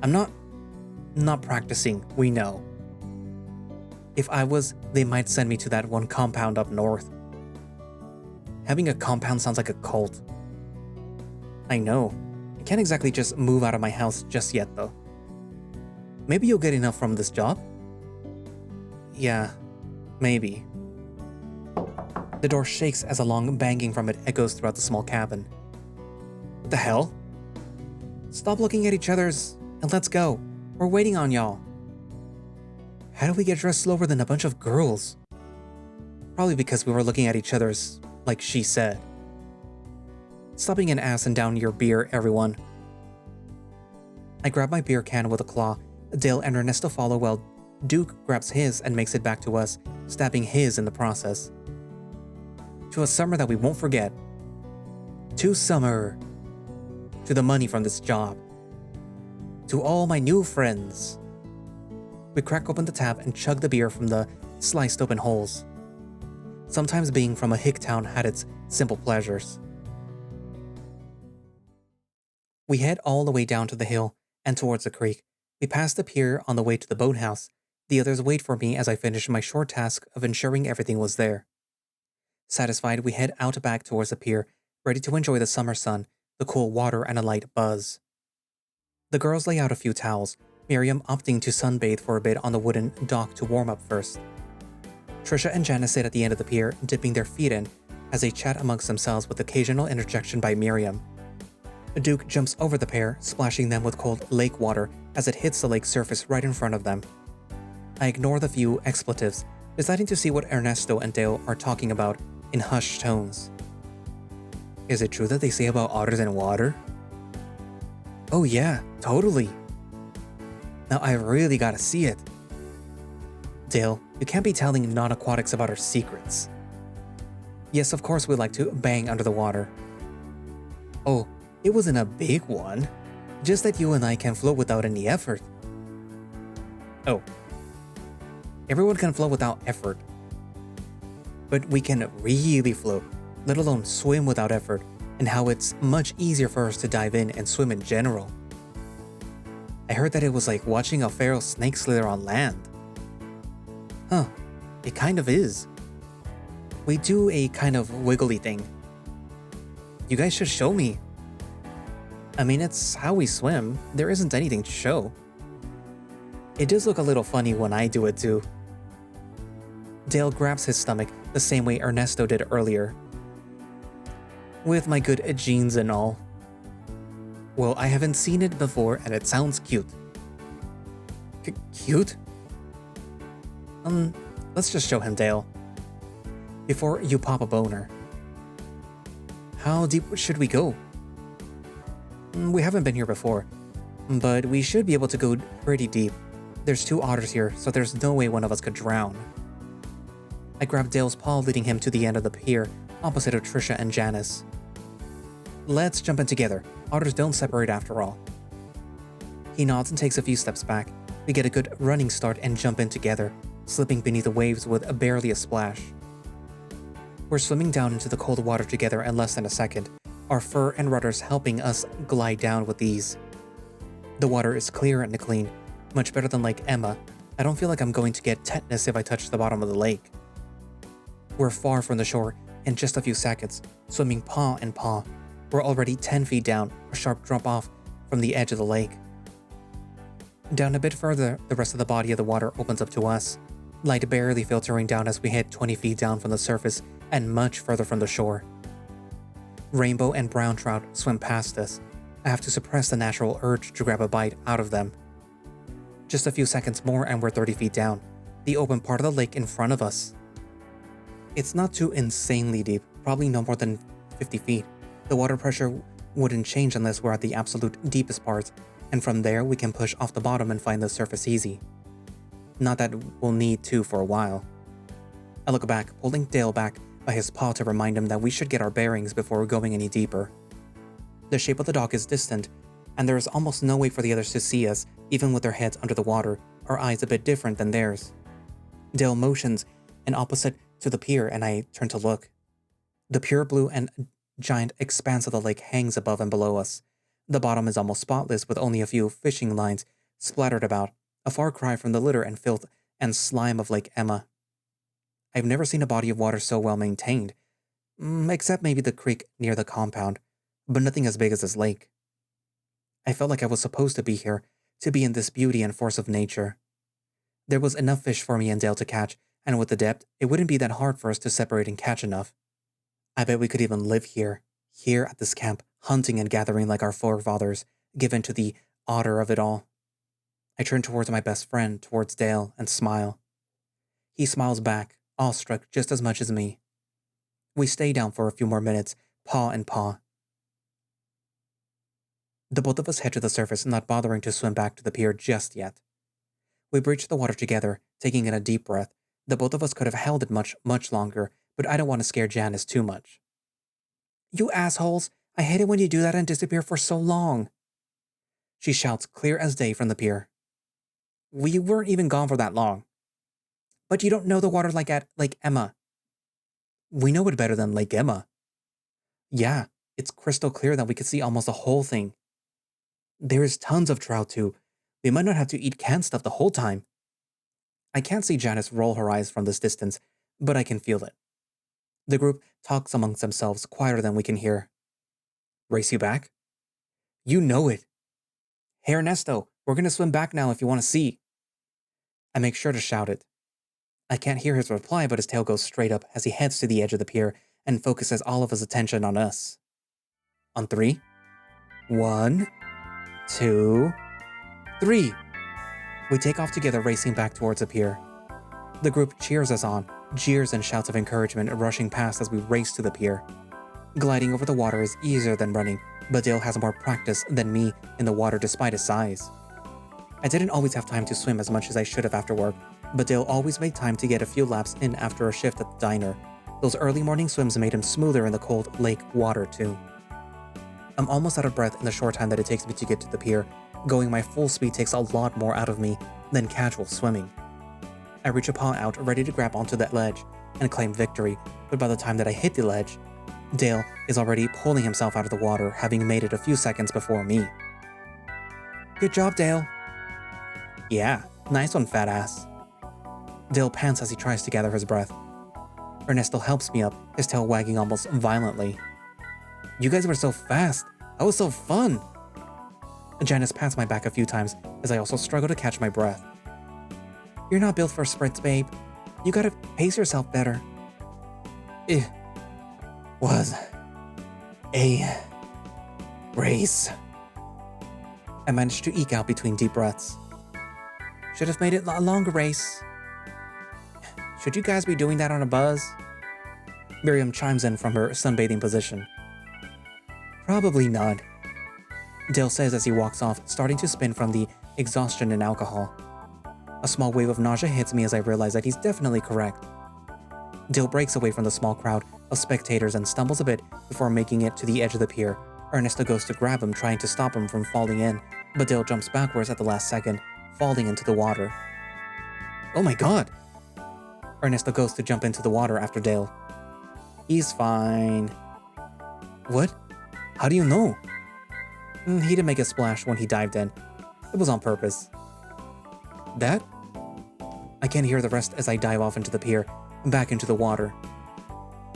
S1: I'm not practicing, we know. If I was, they might send me to that one compound up north. Having a compound sounds like a cult. I know. I can't exactly just move out of my house just yet though. Maybe you'll get enough from this job? Yeah, maybe. The door shakes as a long banging from it echoes throughout the small cabin. What the hell? Stop looking at each other's and let's go. We're waiting on y'all. How do we get dressed slower than a bunch of girls? Probably because we were looking at each other's, like she said. Stopping an ass and down your beer, everyone. I grab my beer can with a claw Dale and Ernesto follow while Duke grabs his and makes it back to us, stabbing his in the process. To a summer that we won't forget. To summer. To the money from this job. To all my new friends. We crack open the tab and chug the beer from the sliced open holes. Sometimes being from a hick town had its simple pleasures. We head all the way down to the hill and towards the creek. We pass the pier on the way to the boathouse. The others wait for me as I finish my short task of ensuring everything was there. Satisfied, we head out back towards the pier, ready to enjoy the summer sun, the cool water, and a light buzz. The girls lay out a few towels, Miriam opting to sunbathe for a bit on the wooden dock to warm up first. Trisha and Janice sit at the end of the pier, dipping their feet in as they chat amongst themselves with occasional interjection by Miriam. Duke jumps over the pair, splashing them with cold lake water as it hits the lake surface right in front of them. I ignore the few expletives, deciding to see what Ernesto and Dale are talking about in hushed tones. Is it true that they say about otters and water? Oh yeah, totally. Now I really gotta see it. Dale, you can't be telling non-aquatics about our secrets. Yes, of course we like to bang under the water. Oh, it wasn't a big one. Just that you and I can float without any effort. Oh. Everyone can float without effort. But we can really float, let alone swim without effort, and how it's much easier for us to dive in and swim in general. I heard that it was like watching a feral snake slither on land. Huh, it kind of is. We do a kind of wiggly thing. You guys should show me. I mean, it's how we swim. There isn't anything to show. It does look a little funny when I do it too. Dale grabs his stomach the same way Ernesto did earlier. With my good genes and all. Well, I haven't seen it before and it sounds cute. Cute? Let's just show him, Dale. Before you pop a boner. How deep should we go? We haven't been here before, but we should be able to go pretty deep. There's 2 otters here, so there's no way one of us could drown. I grab Dale's paw, leading him to the end of the pier, opposite of Trisha and Janice. Let's jump in together. Otters don't separate after all. He nods and takes a few steps back. We get a good running start and jump in together, slipping beneath the waves with barely a splash. We're swimming down into the cold water together in less than a second, our fur and rudders helping us glide down with ease. The water is clear and clean, much better than Lake Emma. I don't feel like I'm going to get tetanus if I touch the bottom of the lake. We're far from the shore in just a few seconds, swimming paw in paw. We're already 10 feet down, a sharp drop off from the edge of the lake. Down a bit further, the rest of the body of the water opens up to us, light barely filtering down as we hit 20 feet down from the surface and much further from the shore. Rainbow and brown trout swim past us. I have to suppress the natural urge to grab a bite out of them. Just a few seconds more and we're 30 feet down, the open part of the lake in front of us. It's not too insanely deep, probably no more than 50 feet. The water pressure wouldn't change unless we're at the absolute deepest parts, and from there we can push off the bottom and find the surface easy. Not that we'll need to for a while. I look back, pulling Dale back by his paw to remind him that we should get our bearings before going any deeper. The shape of the dock is distant, and there is almost no way for the others to see us, even with their heads under the water, our eyes a bit different than theirs. Dale motions an opposite to the pier, and I turn to look. The pure blue and giant expanse of the lake hangs above and below us. The bottom is almost spotless with only a few fishing lines splattered about, a far cry from the litter and filth and slime of Lake Emma. I've never seen a body of water so well maintained, except maybe the creek near the compound, but nothing as big as this lake. I felt like I was supposed to be here, to be in this beauty and force of nature. There was enough fish for me and Dale to catch, and with the depth, it wouldn't be that hard for us to separate and catch enough. I bet we could even live here at this camp, hunting and gathering like our forefathers, given to the otter of it all. I turn towards my best friend, towards Dale, and smile. He smiles back, awestruck just as much as me. We stay down for a few more minutes, paw in paw. The both of us head to the surface, not bothering to swim back to the pier just yet. We breached the water together, taking in a deep breath. The both of us could have held it much, much longer, but I don't want to scare Janice too much. You assholes! I hate it when you do that and disappear for so long. She shouts clear as day from the pier. We weren't even gone for that long. But you don't know the water like at Lake Emma. We know it better than Lake Emma. Yeah, it's crystal clear that we could see almost the whole thing. There's tons of trout too. We might not have to eat canned stuff the whole time. I can't see Janice roll her eyes from this distance, but I can feel it. The group talks amongst themselves quieter than we can hear. Race you back? You know it. Hey Ernesto, we're gonna swim back now if you want to see. I make sure to shout it. I can't hear his reply, but his tail goes straight up as he heads to the edge of the pier and focuses all of his attention on us. On 3. 1, 2, 3. We take off together, racing back towards the pier. The group cheers us on, jeers and shouts of encouragement rushing past as we race to the pier. Gliding over the water is easier than running, but Dale has more practice than me in the water despite his size. I didn't always have time to swim as much as I should have after work, but Dale always made time to get a few laps in after a shift at the diner. Those early morning swims made him smoother in the cold lake water too. I'm almost out of breath in the short time that it takes me to get to the pier. Going my full speed takes a lot more out of me than casual swimming. I reach a paw out, ready to grab onto that ledge and claim victory, but by the time that I hit the ledge, Dale is already pulling himself out of the water, having made it a few seconds before me. Good job, Dale. Yeah, nice one, fat ass. Dale pants as he tries to gather his breath. Ernesto helps me up, his tail wagging almost violently. You guys were so fast. That was so fun. Janice pats my back a few times as I also struggle to catch my breath. You're not built for sprints, babe. You gotta pace yourself better. It was a race. I managed to eke out between deep breaths. Should have made it a longer race. Should you guys be doing that on a buzz? Miriam chimes in from her sunbathing position. Probably not. Dale says as he walks off, starting to spin from the exhaustion and alcohol. A small wave of nausea hits me as I realize that he's definitely correct. Dale breaks away from the small crowd of spectators and stumbles a bit before making it to the edge of the pier. Ernesto goes to grab him, trying to stop him from falling in, but Dale jumps backwards at the last second, falling into the water. Oh my god! Ernesto goes to jump into the water after Dale. He's fine. What? How do you know? He didn't make a splash when he dived in. It was on purpose. That? I can't hear the rest as I dive off into the pier, back into the water.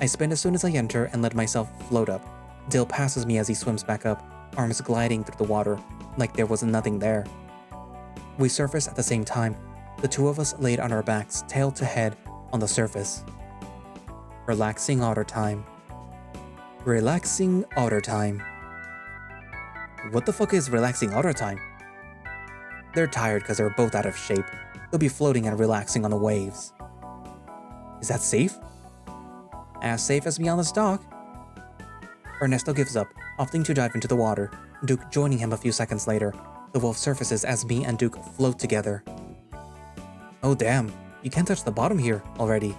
S1: I spin as soon as I enter and let myself float up. Dale passes me as he swims back up, arms gliding through the water, like there was nothing there. We surface at the same time, the two of us laid on our backs, tail to head, on the surface. Relaxing otter time. Relaxing otter time. What the fuck is relaxing otter time? They're tired because they're both out of shape. They'll be floating and relaxing on the waves. Is that safe? As safe as me on this dock. Ernesto gives up, opting to dive into the water, Duke joining him a few seconds later. The wolf surfaces as me and Duke float together. Oh damn, you can't touch the bottom here already.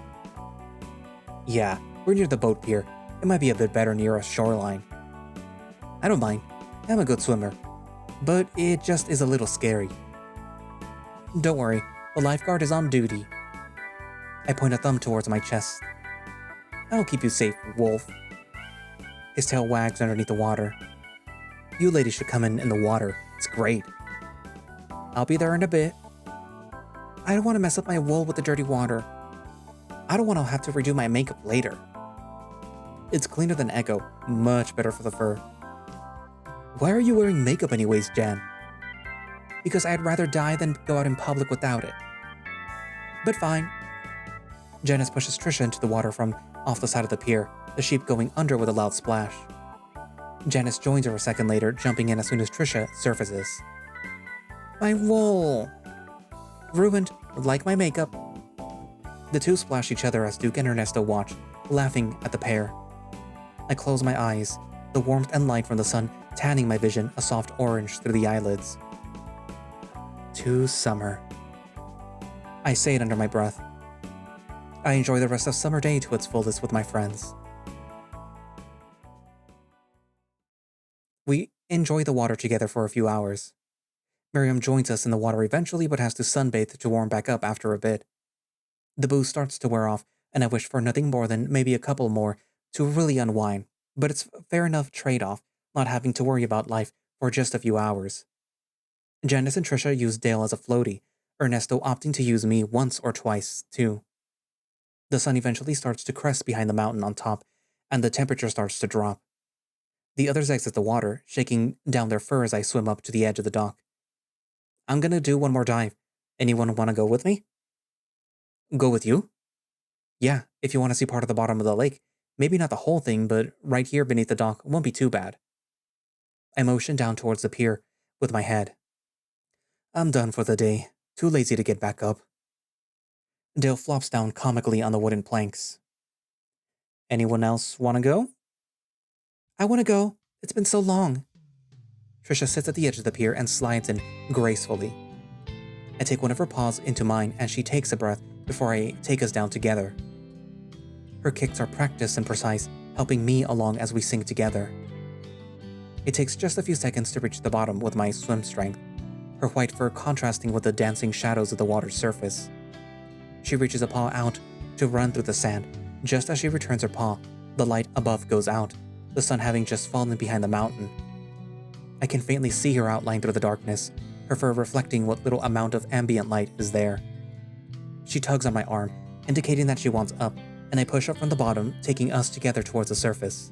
S1: Yeah, we're near the boat pier. It might be a bit better near a shoreline. I don't mind. I'm a good swimmer. But it just is a little scary. Don't worry, the lifeguard is on duty. I point a thumb towards my chest. I'll keep you safe, wolf. His tail wags underneath the water. You ladies should come in the water. It's great. I'll be there in a bit. I don't want to mess up my wool with the dirty water. I don't want to have to redo my makeup later. It's cleaner than Echo, much better for the fur. Why are you wearing makeup anyways, Jan? Because I'd rather die than go out in public without it. But fine. Janice pushes Trisha into the water from off the side of the pier, the sheep going under with a loud splash. Janice joins her a second later, jumping in as soon as Trisha surfaces. My wool! Ruined, like my makeup. The two splash each other as Duke and Ernesto watch, laughing at the pair. I close my eyes, the warmth and light from the sun tanning my vision a soft orange through the eyelids. To summer. I say it under my breath. I enjoy the rest of summer day to its fullest with my friends. We enjoy the water together for a few hours. Miriam joins us in the water eventually but has to sunbathe to warm back up after a bit. The booze starts to wear off, and I wish for nothing more than maybe a couple more to really unwind, but it's a fair enough trade-off not having to worry about life for just a few hours. Janice and Trisha use Dale as a floaty, Ernesto opting to use me once or twice, too. The sun eventually starts to crest behind the mountain on top, and the temperature starts to drop. The others exit the water, shaking down their fur as I swim up to the edge of the dock. I'm gonna do one more dive. Anyone wanna go with me? Go with you? Yeah, if you want to see part of the bottom of the lake. Maybe not the whole thing, but right here beneath the dock won't be too bad. I motion down towards the pier with my head. I'm done for the day. Too lazy to get back up. Dale flops down comically on the wooden planks. Anyone else want to go? I want to go. It's been so long. Trisha sits at the edge of the pier and slides in gracefully. I take one of her paws into mine and she takes a breath before I take us down together. Her kicks are practiced and precise, helping me along as we sink together. It takes just a few seconds to reach the bottom with my swim strength, her white fur contrasting with the dancing shadows of the water's surface. She reaches a paw out to run through the sand. Just as she returns her paw, the light above goes out, the sun having just fallen behind the mountain. I can faintly see her outline through the darkness, her fur reflecting what little amount of ambient light is there. She tugs on my arm, indicating that she wants up, and I push up from the bottom, taking us together towards the surface.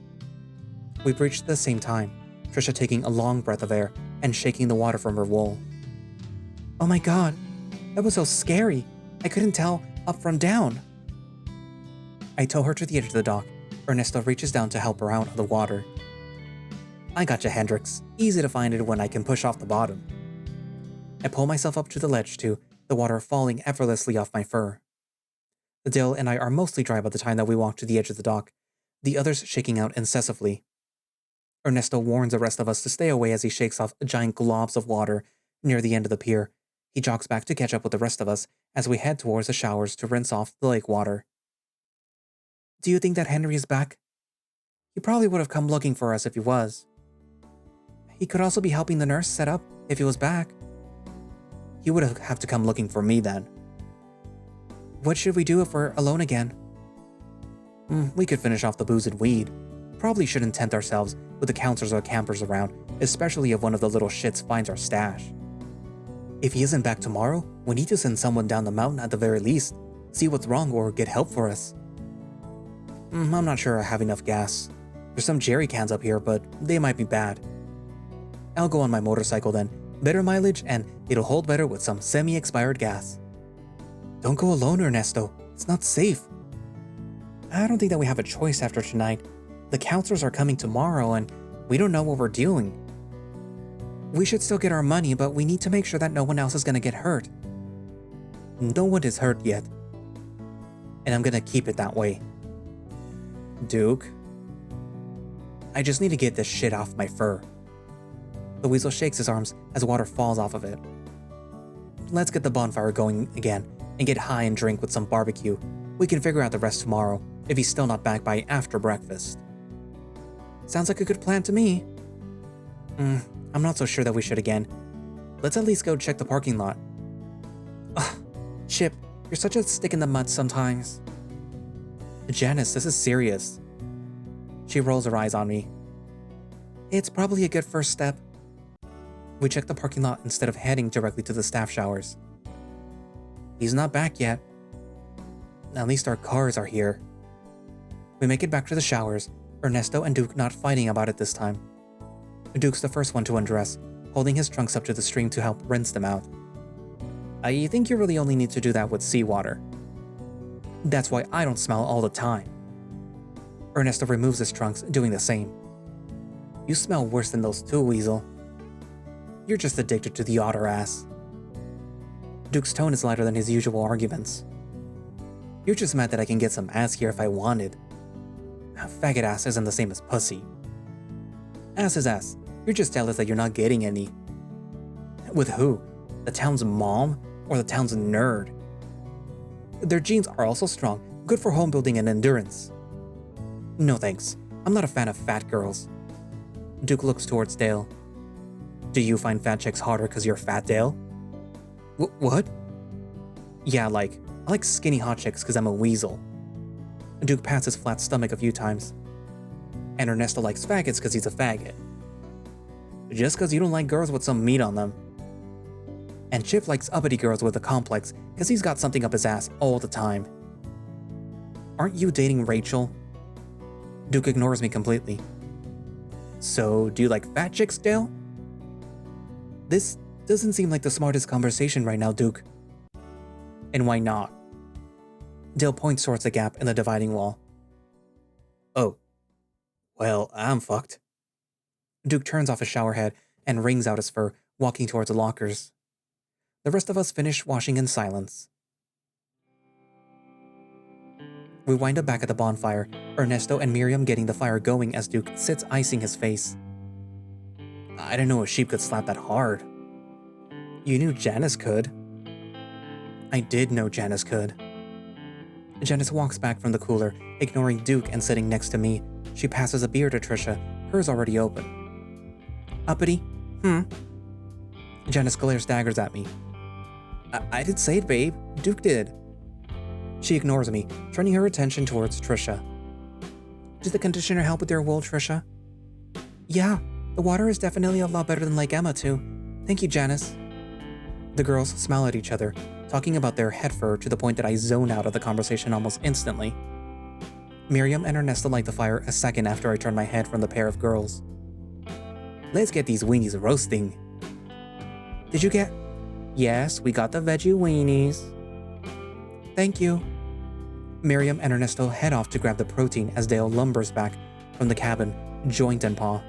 S1: We've reached at the same time, Trisha taking a long breath of air and shaking the water from her wool. Oh my god, that was so scary. I couldn't tell up from down. I tow her to the edge of the dock. Ernesto reaches down to help her out of the water. I gotcha, Hendrix. Easy to find it when I can push off the bottom. I pull myself up to the ledge too, the water falling effortlessly off my fur. Dale and I are mostly dry by the time that we walk to the edge of the dock, the others shaking out incessantly. Ernesto warns the rest of us to stay away as he shakes off giant globs of water near the end of the pier. He jogs back to catch up with the rest of us as we head towards the showers to rinse off the lake water. Do you think that Henry is back? He probably would have come looking for us if he was. He could also be helping the nurse set up if he was back. He would have to come looking for me then. What should we do if we're alone again? We could finish off the booze and weed. Probably shouldn't tempt ourselves with the counselors or campers around, especially if one of the little shits finds our stash. If he isn't back tomorrow, we need to send someone down the mountain at the very least, see what's wrong or get help for us. I'm not sure I have enough gas. There's some jerry cans up here, but they might be bad. I'll go on my motorcycle then. Better mileage and it'll hold better with some semi-expired gas. Don't go alone, Ernesto. It's not safe. I don't think that we have a choice after tonight. The counselors are coming tomorrow and we don't know what we're doing. We should still get our money, but we need to make sure that no one else is gonna get hurt. No one is hurt yet. And I'm gonna keep it that way. Duke? I just need to get this shit off my fur. The weasel shakes his arms as water falls off of it. Let's get the bonfire going again and get high and drink with some barbecue. We can figure out the rest tomorrow if he's still not back by after breakfast. Sounds like a good plan to me. I'm not so sure that we should again. Let's at least go check the parking lot. Ugh, Chip, you're such a stick in the mud sometimes. Janice, this is serious. She rolls her eyes on me. It's probably a good first step. We check the parking lot instead of heading directly to the staff showers. He's not back yet. At least our cars are here. We make it back to the showers, Ernesto and Duke not fighting about it this time. Duke's the first one to undress, holding his trunks up to the stream to help rinse them out. I think you really only need to do that with seawater. That's why I don't smell all the time. Ernesto removes his trunks, doing the same. You smell worse than those two, Weasel. You're just addicted to the otter ass. Duke's tone is lighter than his usual arguments. You're just mad that I can get some ass here if I wanted. Faggot ass isn't the same as pussy. Ass is ass. You're just jealous that you're not getting any. With who? The town's mom or the town's nerd? Their genes are also strong, good for home building and endurance. No thanks, I'm not a fan of fat girls. Duke looks towards Dale. Do you find fat chicks harder because you're fat, Dale? What? Yeah, I like skinny hot chicks because I'm a weasel. Duke pats his flat stomach a few times. And Ernesto likes faggots because he's a faggot. Just because you don't like girls with some meat on them. And Chip likes uppity girls with a complex because he's got something up his ass all the time. Aren't you dating Rachel? Duke ignores me completely. So, do you like fat chicks, Dale? This doesn't seem like the smartest conversation right now, Duke. And why not? Dale points towards the gap in the dividing wall. Oh. Well, I'm fucked. Duke turns off his shower head and wrings out his fur, walking towards the lockers. The rest of us finish washing in silence. We wind up back at the bonfire, Ernesto and Miriam getting the fire going as Duke sits icing his face. I didn't know a sheep could slap that hard. You knew Janice could. I did know Janice could. Janice walks back from the cooler, ignoring Duke and sitting next to me. She passes a beer to Trisha, hers already open. Uppity? Janice glares daggers at me. I did say it, babe. Duke did. She ignores me, turning her attention towards Trisha. Did the conditioner help with your wool, Trisha? Yeah, the water is definitely a lot better than Lake Emma, too. Thank you, Janice. The girls smile at each other, talking about their head fur to the point that I zone out of the conversation almost instantly. Miriam and Ernesto light the fire a second after I turn my head from the pair of girls. Let's get these weenies roasting. Did you get... Yes, we got the veggie weenies. Thank you. Miriam and Ernesto head off to grab the protein as Dale lumbers back from the cabin, joint in paw.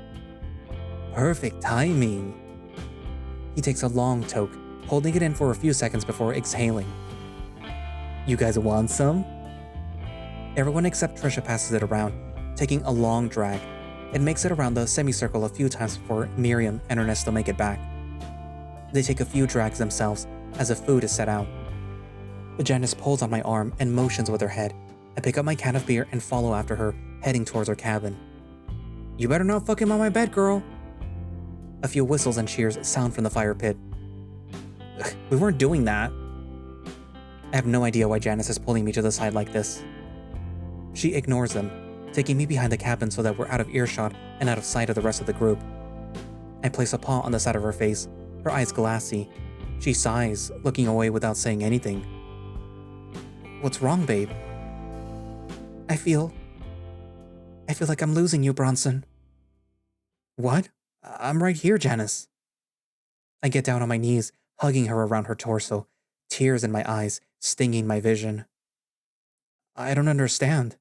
S1: Perfect timing. He takes a long toke, holding it in for a few seconds before exhaling. You guys want some? Everyone except Trisha passes it around, taking a long drag. It makes it around the semicircle a few times before Miriam and Ernesto make it back. They take a few drags themselves as the food is set out. Janice pulls on my arm and motions with her head. I pick up my can of beer and follow after her, heading towards her cabin. You better not fuck him on my bed, girl. A few whistles and cheers sound from the fire pit. We weren't doing that. I have no idea why Janice is pulling me to the side like this. She ignores them, taking me behind the cabin so that we're out of earshot and out of sight of the rest of the group. I place a paw on the side of her face, her eyes glassy. She sighs, looking away without saying anything. What's wrong, babe? I feel like I'm losing you, Bronson. What? I'm right here, Janice. I get down on my knees, hugging her around her torso, tears in my eyes, stinging my vision. I don't understand.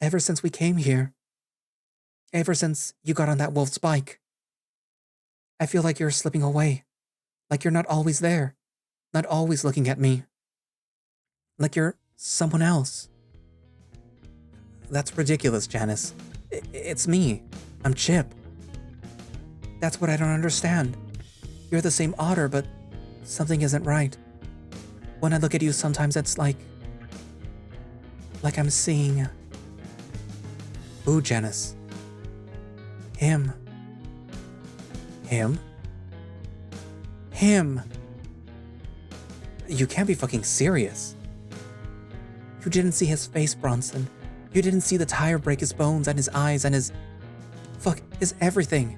S1: Ever since we came here, ever since you got on that wolf's bike, I feel like you're slipping away, like you're not always there, not always looking at me, like you're someone else. That's ridiculous, Janice. It's me. I'm Chip. That's what I don't understand. You're the same Otter, but something isn't right. When I look at you, sometimes it's like I'm seeing... Ooh, Janice. Him. Him? Him! You can't be fucking serious. You didn't see his face, Bronson. You didn't see the tire break his bones and his eyes and his... Fuck, his everything.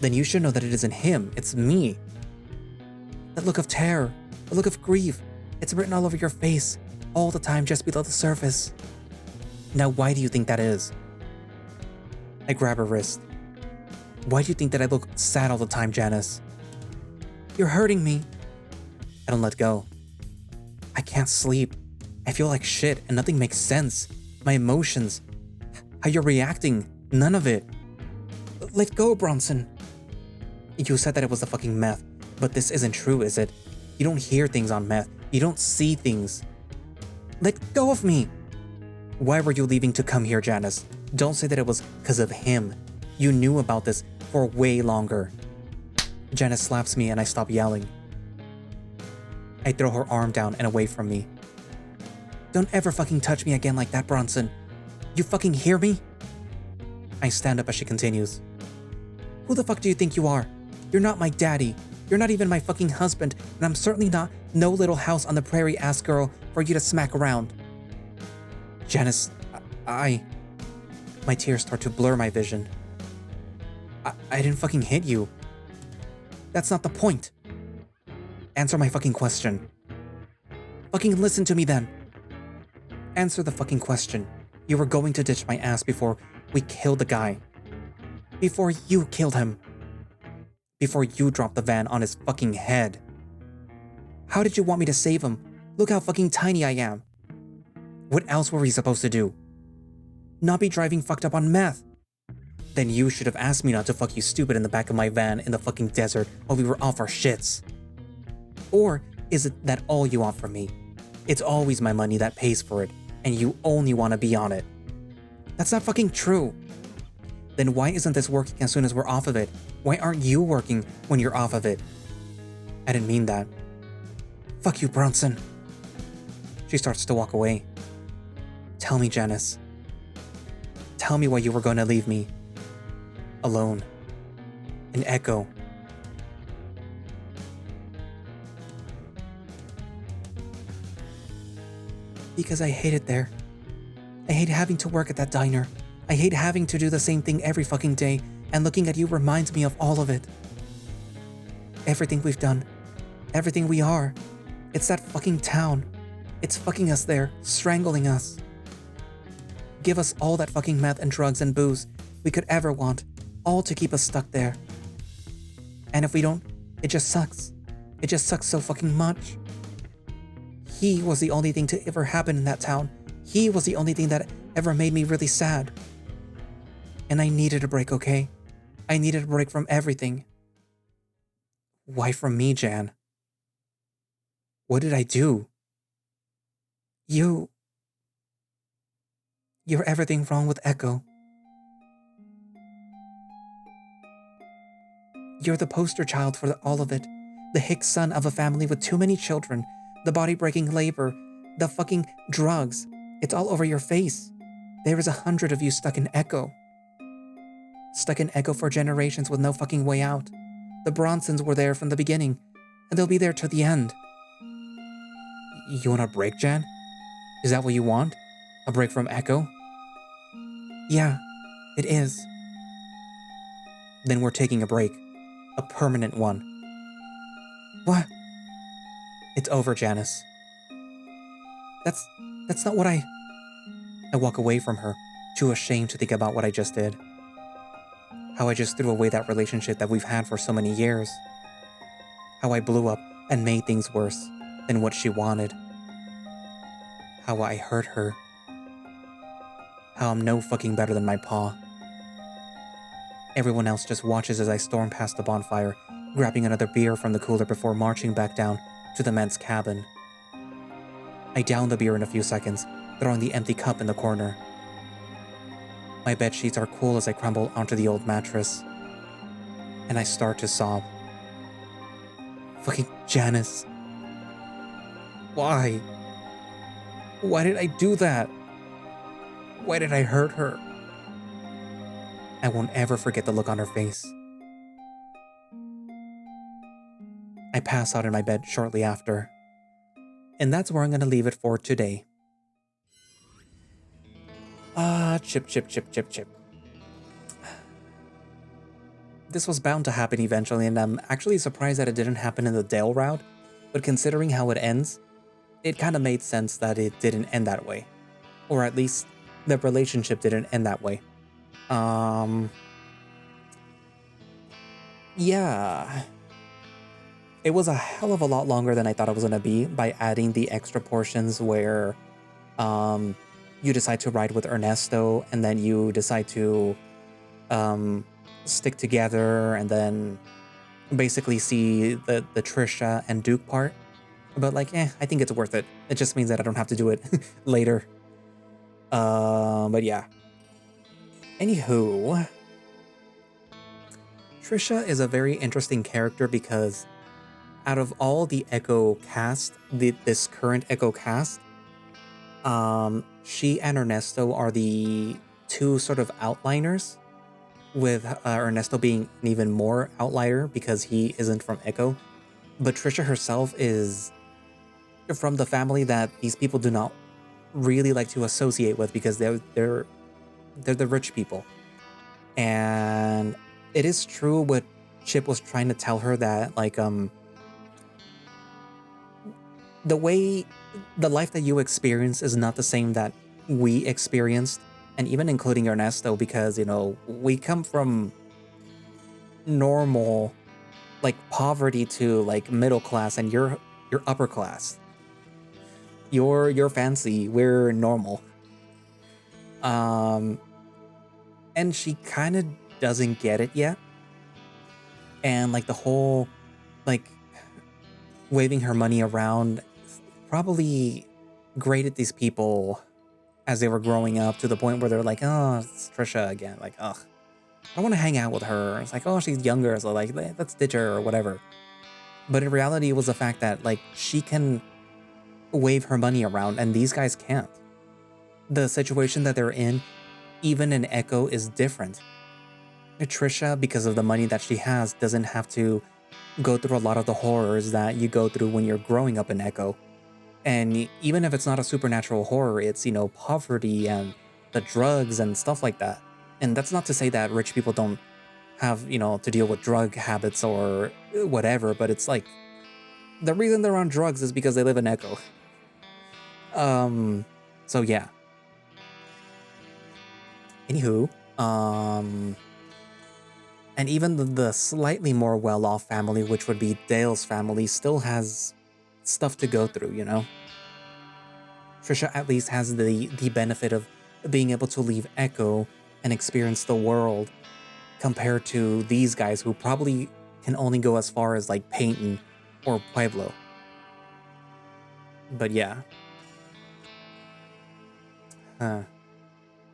S1: Then you should know that it isn't him, it's me. That look of terror, the look of grief, it's written all over your face, all the time just below the surface. Now why do you think that is? I grab her wrist. Why do you think that I look sad all the time, Janice? You're hurting me. I don't let go. I can't sleep. I feel like shit and nothing makes sense. My emotions. How you're reacting. None of it. Let go, Bronson. You said that it was the fucking meth, but this isn't true, is it? You don't hear things on meth. You don't see things. Let go of me. Why were you leaving to come here, Janice? Don't say that it was because of him. You knew about this for way longer. Janice slaps me and I stop yelling. I throw her arm down and away from me. Don't ever fucking touch me again like that, Bronson. You fucking hear me? I stand up as she continues. Who the fuck do you think you are? You're not my daddy. You're not even my fucking husband, and I'm certainly not no little house on the prairie ass girl for you to smack around. Janice, my tears start to blur my vision. I didn't fucking hit you. That's not the point. Answer my fucking question. Fucking listen to me then. Answer the fucking question. You were going to ditch my ass before we killed the guy. Before you killed him. Before you dropped the van on his fucking head. How did you want me to save him? Look how fucking tiny I am. What else were we supposed to do? Not be driving fucked up on meth. Then you should have asked me not to fuck you stupid in the back of my van in the fucking desert while we were off our shits. Or is it that all you want from me? It's always my money that pays for it, and you only want to be on it. That's not fucking true. Then why isn't this working as soon as we're off of it? Why aren't you working when you're off of it? I didn't mean that. Fuck you, Bronson. She starts to walk away. Tell me, Janice. Tell me why you were going to leave me. Alone. In Echo. Because I hate it there. I hate having to work at that diner. I hate having to do the same thing every fucking day, and looking at you reminds me of all of it. Everything we've done. Everything we are. It's that fucking town. It's fucking us there, strangling us. Give us all that fucking meth and drugs and booze we could ever want, all to keep us stuck there. And if we don't, it just sucks. It just sucks so fucking much. He was the only thing to ever happen in that town. He was the only thing that ever made me really sad. And I needed a break, okay? I needed a break from everything. Why from me, Jan? What did I do? You're everything wrong with Echo. You're the poster child for all of it. The hick son of a family with too many children. The body-breaking labor. The fucking drugs. It's all over your face. There is 100 of you stuck in Echo. Stuck in Echo for generations with no fucking way out. The Bronsons were there from the beginning, and they'll be there till the end. You want a break, Jan? Is that what you want? A break from Echo? Yeah, it is. Then we're taking a break. A permanent one. What? It's over, Janice. That's not what I walk away from her, too ashamed to think about what I just did. How I just threw away that relationship that we've had for so many years. How I blew up and made things worse than what she wanted. How I hurt her. How I'm no fucking better than my pa. Everyone else just watches as I storm past the bonfire, grabbing another beer from the cooler before marching back down to the men's cabin. I down the beer in a few seconds, throwing the empty cup in the corner. My bed sheets are cool as I crumble onto the old mattress. And I start to sob. Fucking Janice. Why? Why did I do that? Why did I hurt her? I won't ever forget the look on her face. I pass out in my bed shortly after. And that's where I'm going to leave it for today. Chip. This was bound to happen eventually, and I'm actually surprised that it didn't happen in the Dale route, but considering how it ends, it kind of made sense that it didn't end that way. Or at least, the relationship didn't end that way. Yeah. It was a hell of a lot longer than I thought it was going to be by adding the extra portions where you decide to ride with Ernesto and then you decide to stick together and then basically see the Trisha and Duke part. But like, I think it's worth it. It just means that I don't have to do it later. But yeah. Anywho, Trisha is a very interesting character because out of all the Echo cast, this current Echo cast, she and Ernesto are the two sort of outliners, with Ernesto being an even more outlier because he isn't from Echo. But Trisha herself is from the family that these people do not really like to associate with because they're the rich people. And it is true what Chip was trying to tell her, that like the life that you experience is not the same that we experienced, and even including Ernesto, because we come from normal, like poverty to like middle class, and you're upper class. You're fancy, we're normal. And she kind of doesn't get it yet. And like the whole like waving her money around probably grated these people as they were growing up, to the point where they're like, oh, it's Trisha again. Like, ugh, I don't want to hang out with her. It's like, oh, she's younger, so like, let's ditch her or whatever. But in reality, it was the fact that like she can wave her money around and these guys can't. The situation that they're in, even in Echo, is different. Trisha, because of the money that she has, doesn't have to go through a lot of the horrors that you go through when you're growing up in Echo. And even if it's not a supernatural horror, it's, poverty and the drugs and stuff like that. And that's not to say that rich people don't have, to deal with drug habits or whatever, but it's like, the reason they're on drugs is because they live in Echo. So yeah. Anywho, and even the slightly more well-off family, which would be Dale's family, still has stuff to go through, Trisha at least has the benefit of being able to leave Echo and experience the world, compared to these guys who probably can only go as far as like Peyton or Pueblo. But yeah.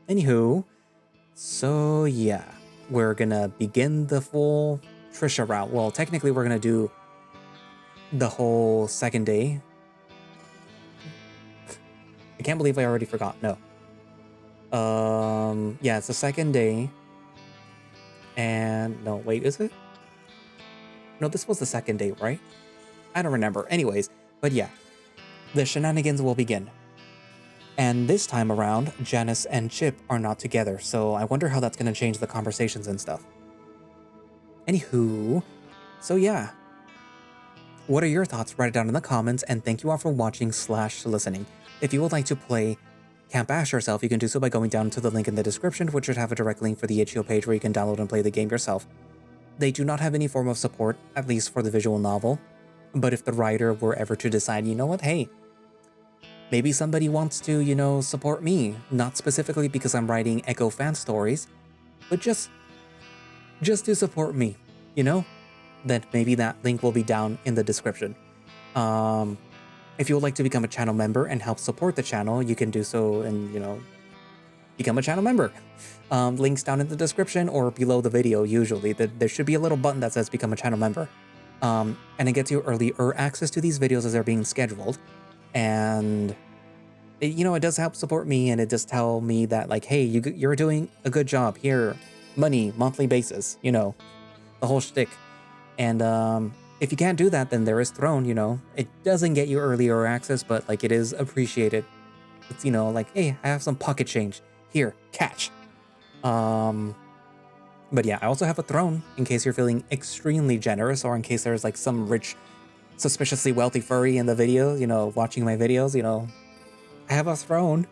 S1: Anywho, so yeah, we're gonna begin the full Trisha route. Well, technically we're gonna do the whole second day. I can't believe I already forgot. No. Yeah, it's the second day. And no, wait, is it? No, this was the second day, right? I don't remember. Anyways, but yeah, the shenanigans will begin. And this time around, Janice and Chip are not together, so I wonder how that's going to change the conversations and stuff. Anywho, so yeah. What are your thoughts? Write it down in the comments, and thank you all for watching / listening. If you would like to play Camp Ash yourself, you can do so by going down to the link in the description, which should have a direct link for the itch.io page where you can download and play the game yourself. They do not have any form of support, at least for the visual novel, but if the writer were ever to decide, you know what, hey, maybe somebody wants to, support me, not specifically because I'm writing Echo fan stories, but just to support me, then maybe that link will be down in the description. If you would like to become a channel member and help support the channel, you can do so and, become a channel member. Links down in the description or below the video, usually. There should be a little button that says become a channel member. And it gets you earlier access to these videos as they're being scheduled. And, it does help support me, and it does tell me that, like, hey, you're doing a good job. Here, money, monthly basis, the whole shtick. And if you can't do that, then there is Throne, It doesn't get you earlier access, but, like, it is appreciated. It's, like, hey, I have some pocket change. Here, catch. But yeah, I also have a Throne in case you're feeling extremely generous, or in case there's, like, some rich, suspiciously wealthy furry in the video, watching my videos, I have a Throne.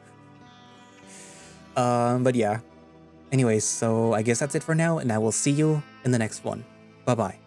S1: But yeah. Anyways, so I guess that's it for now, and I will see you in the next one. Bye-bye.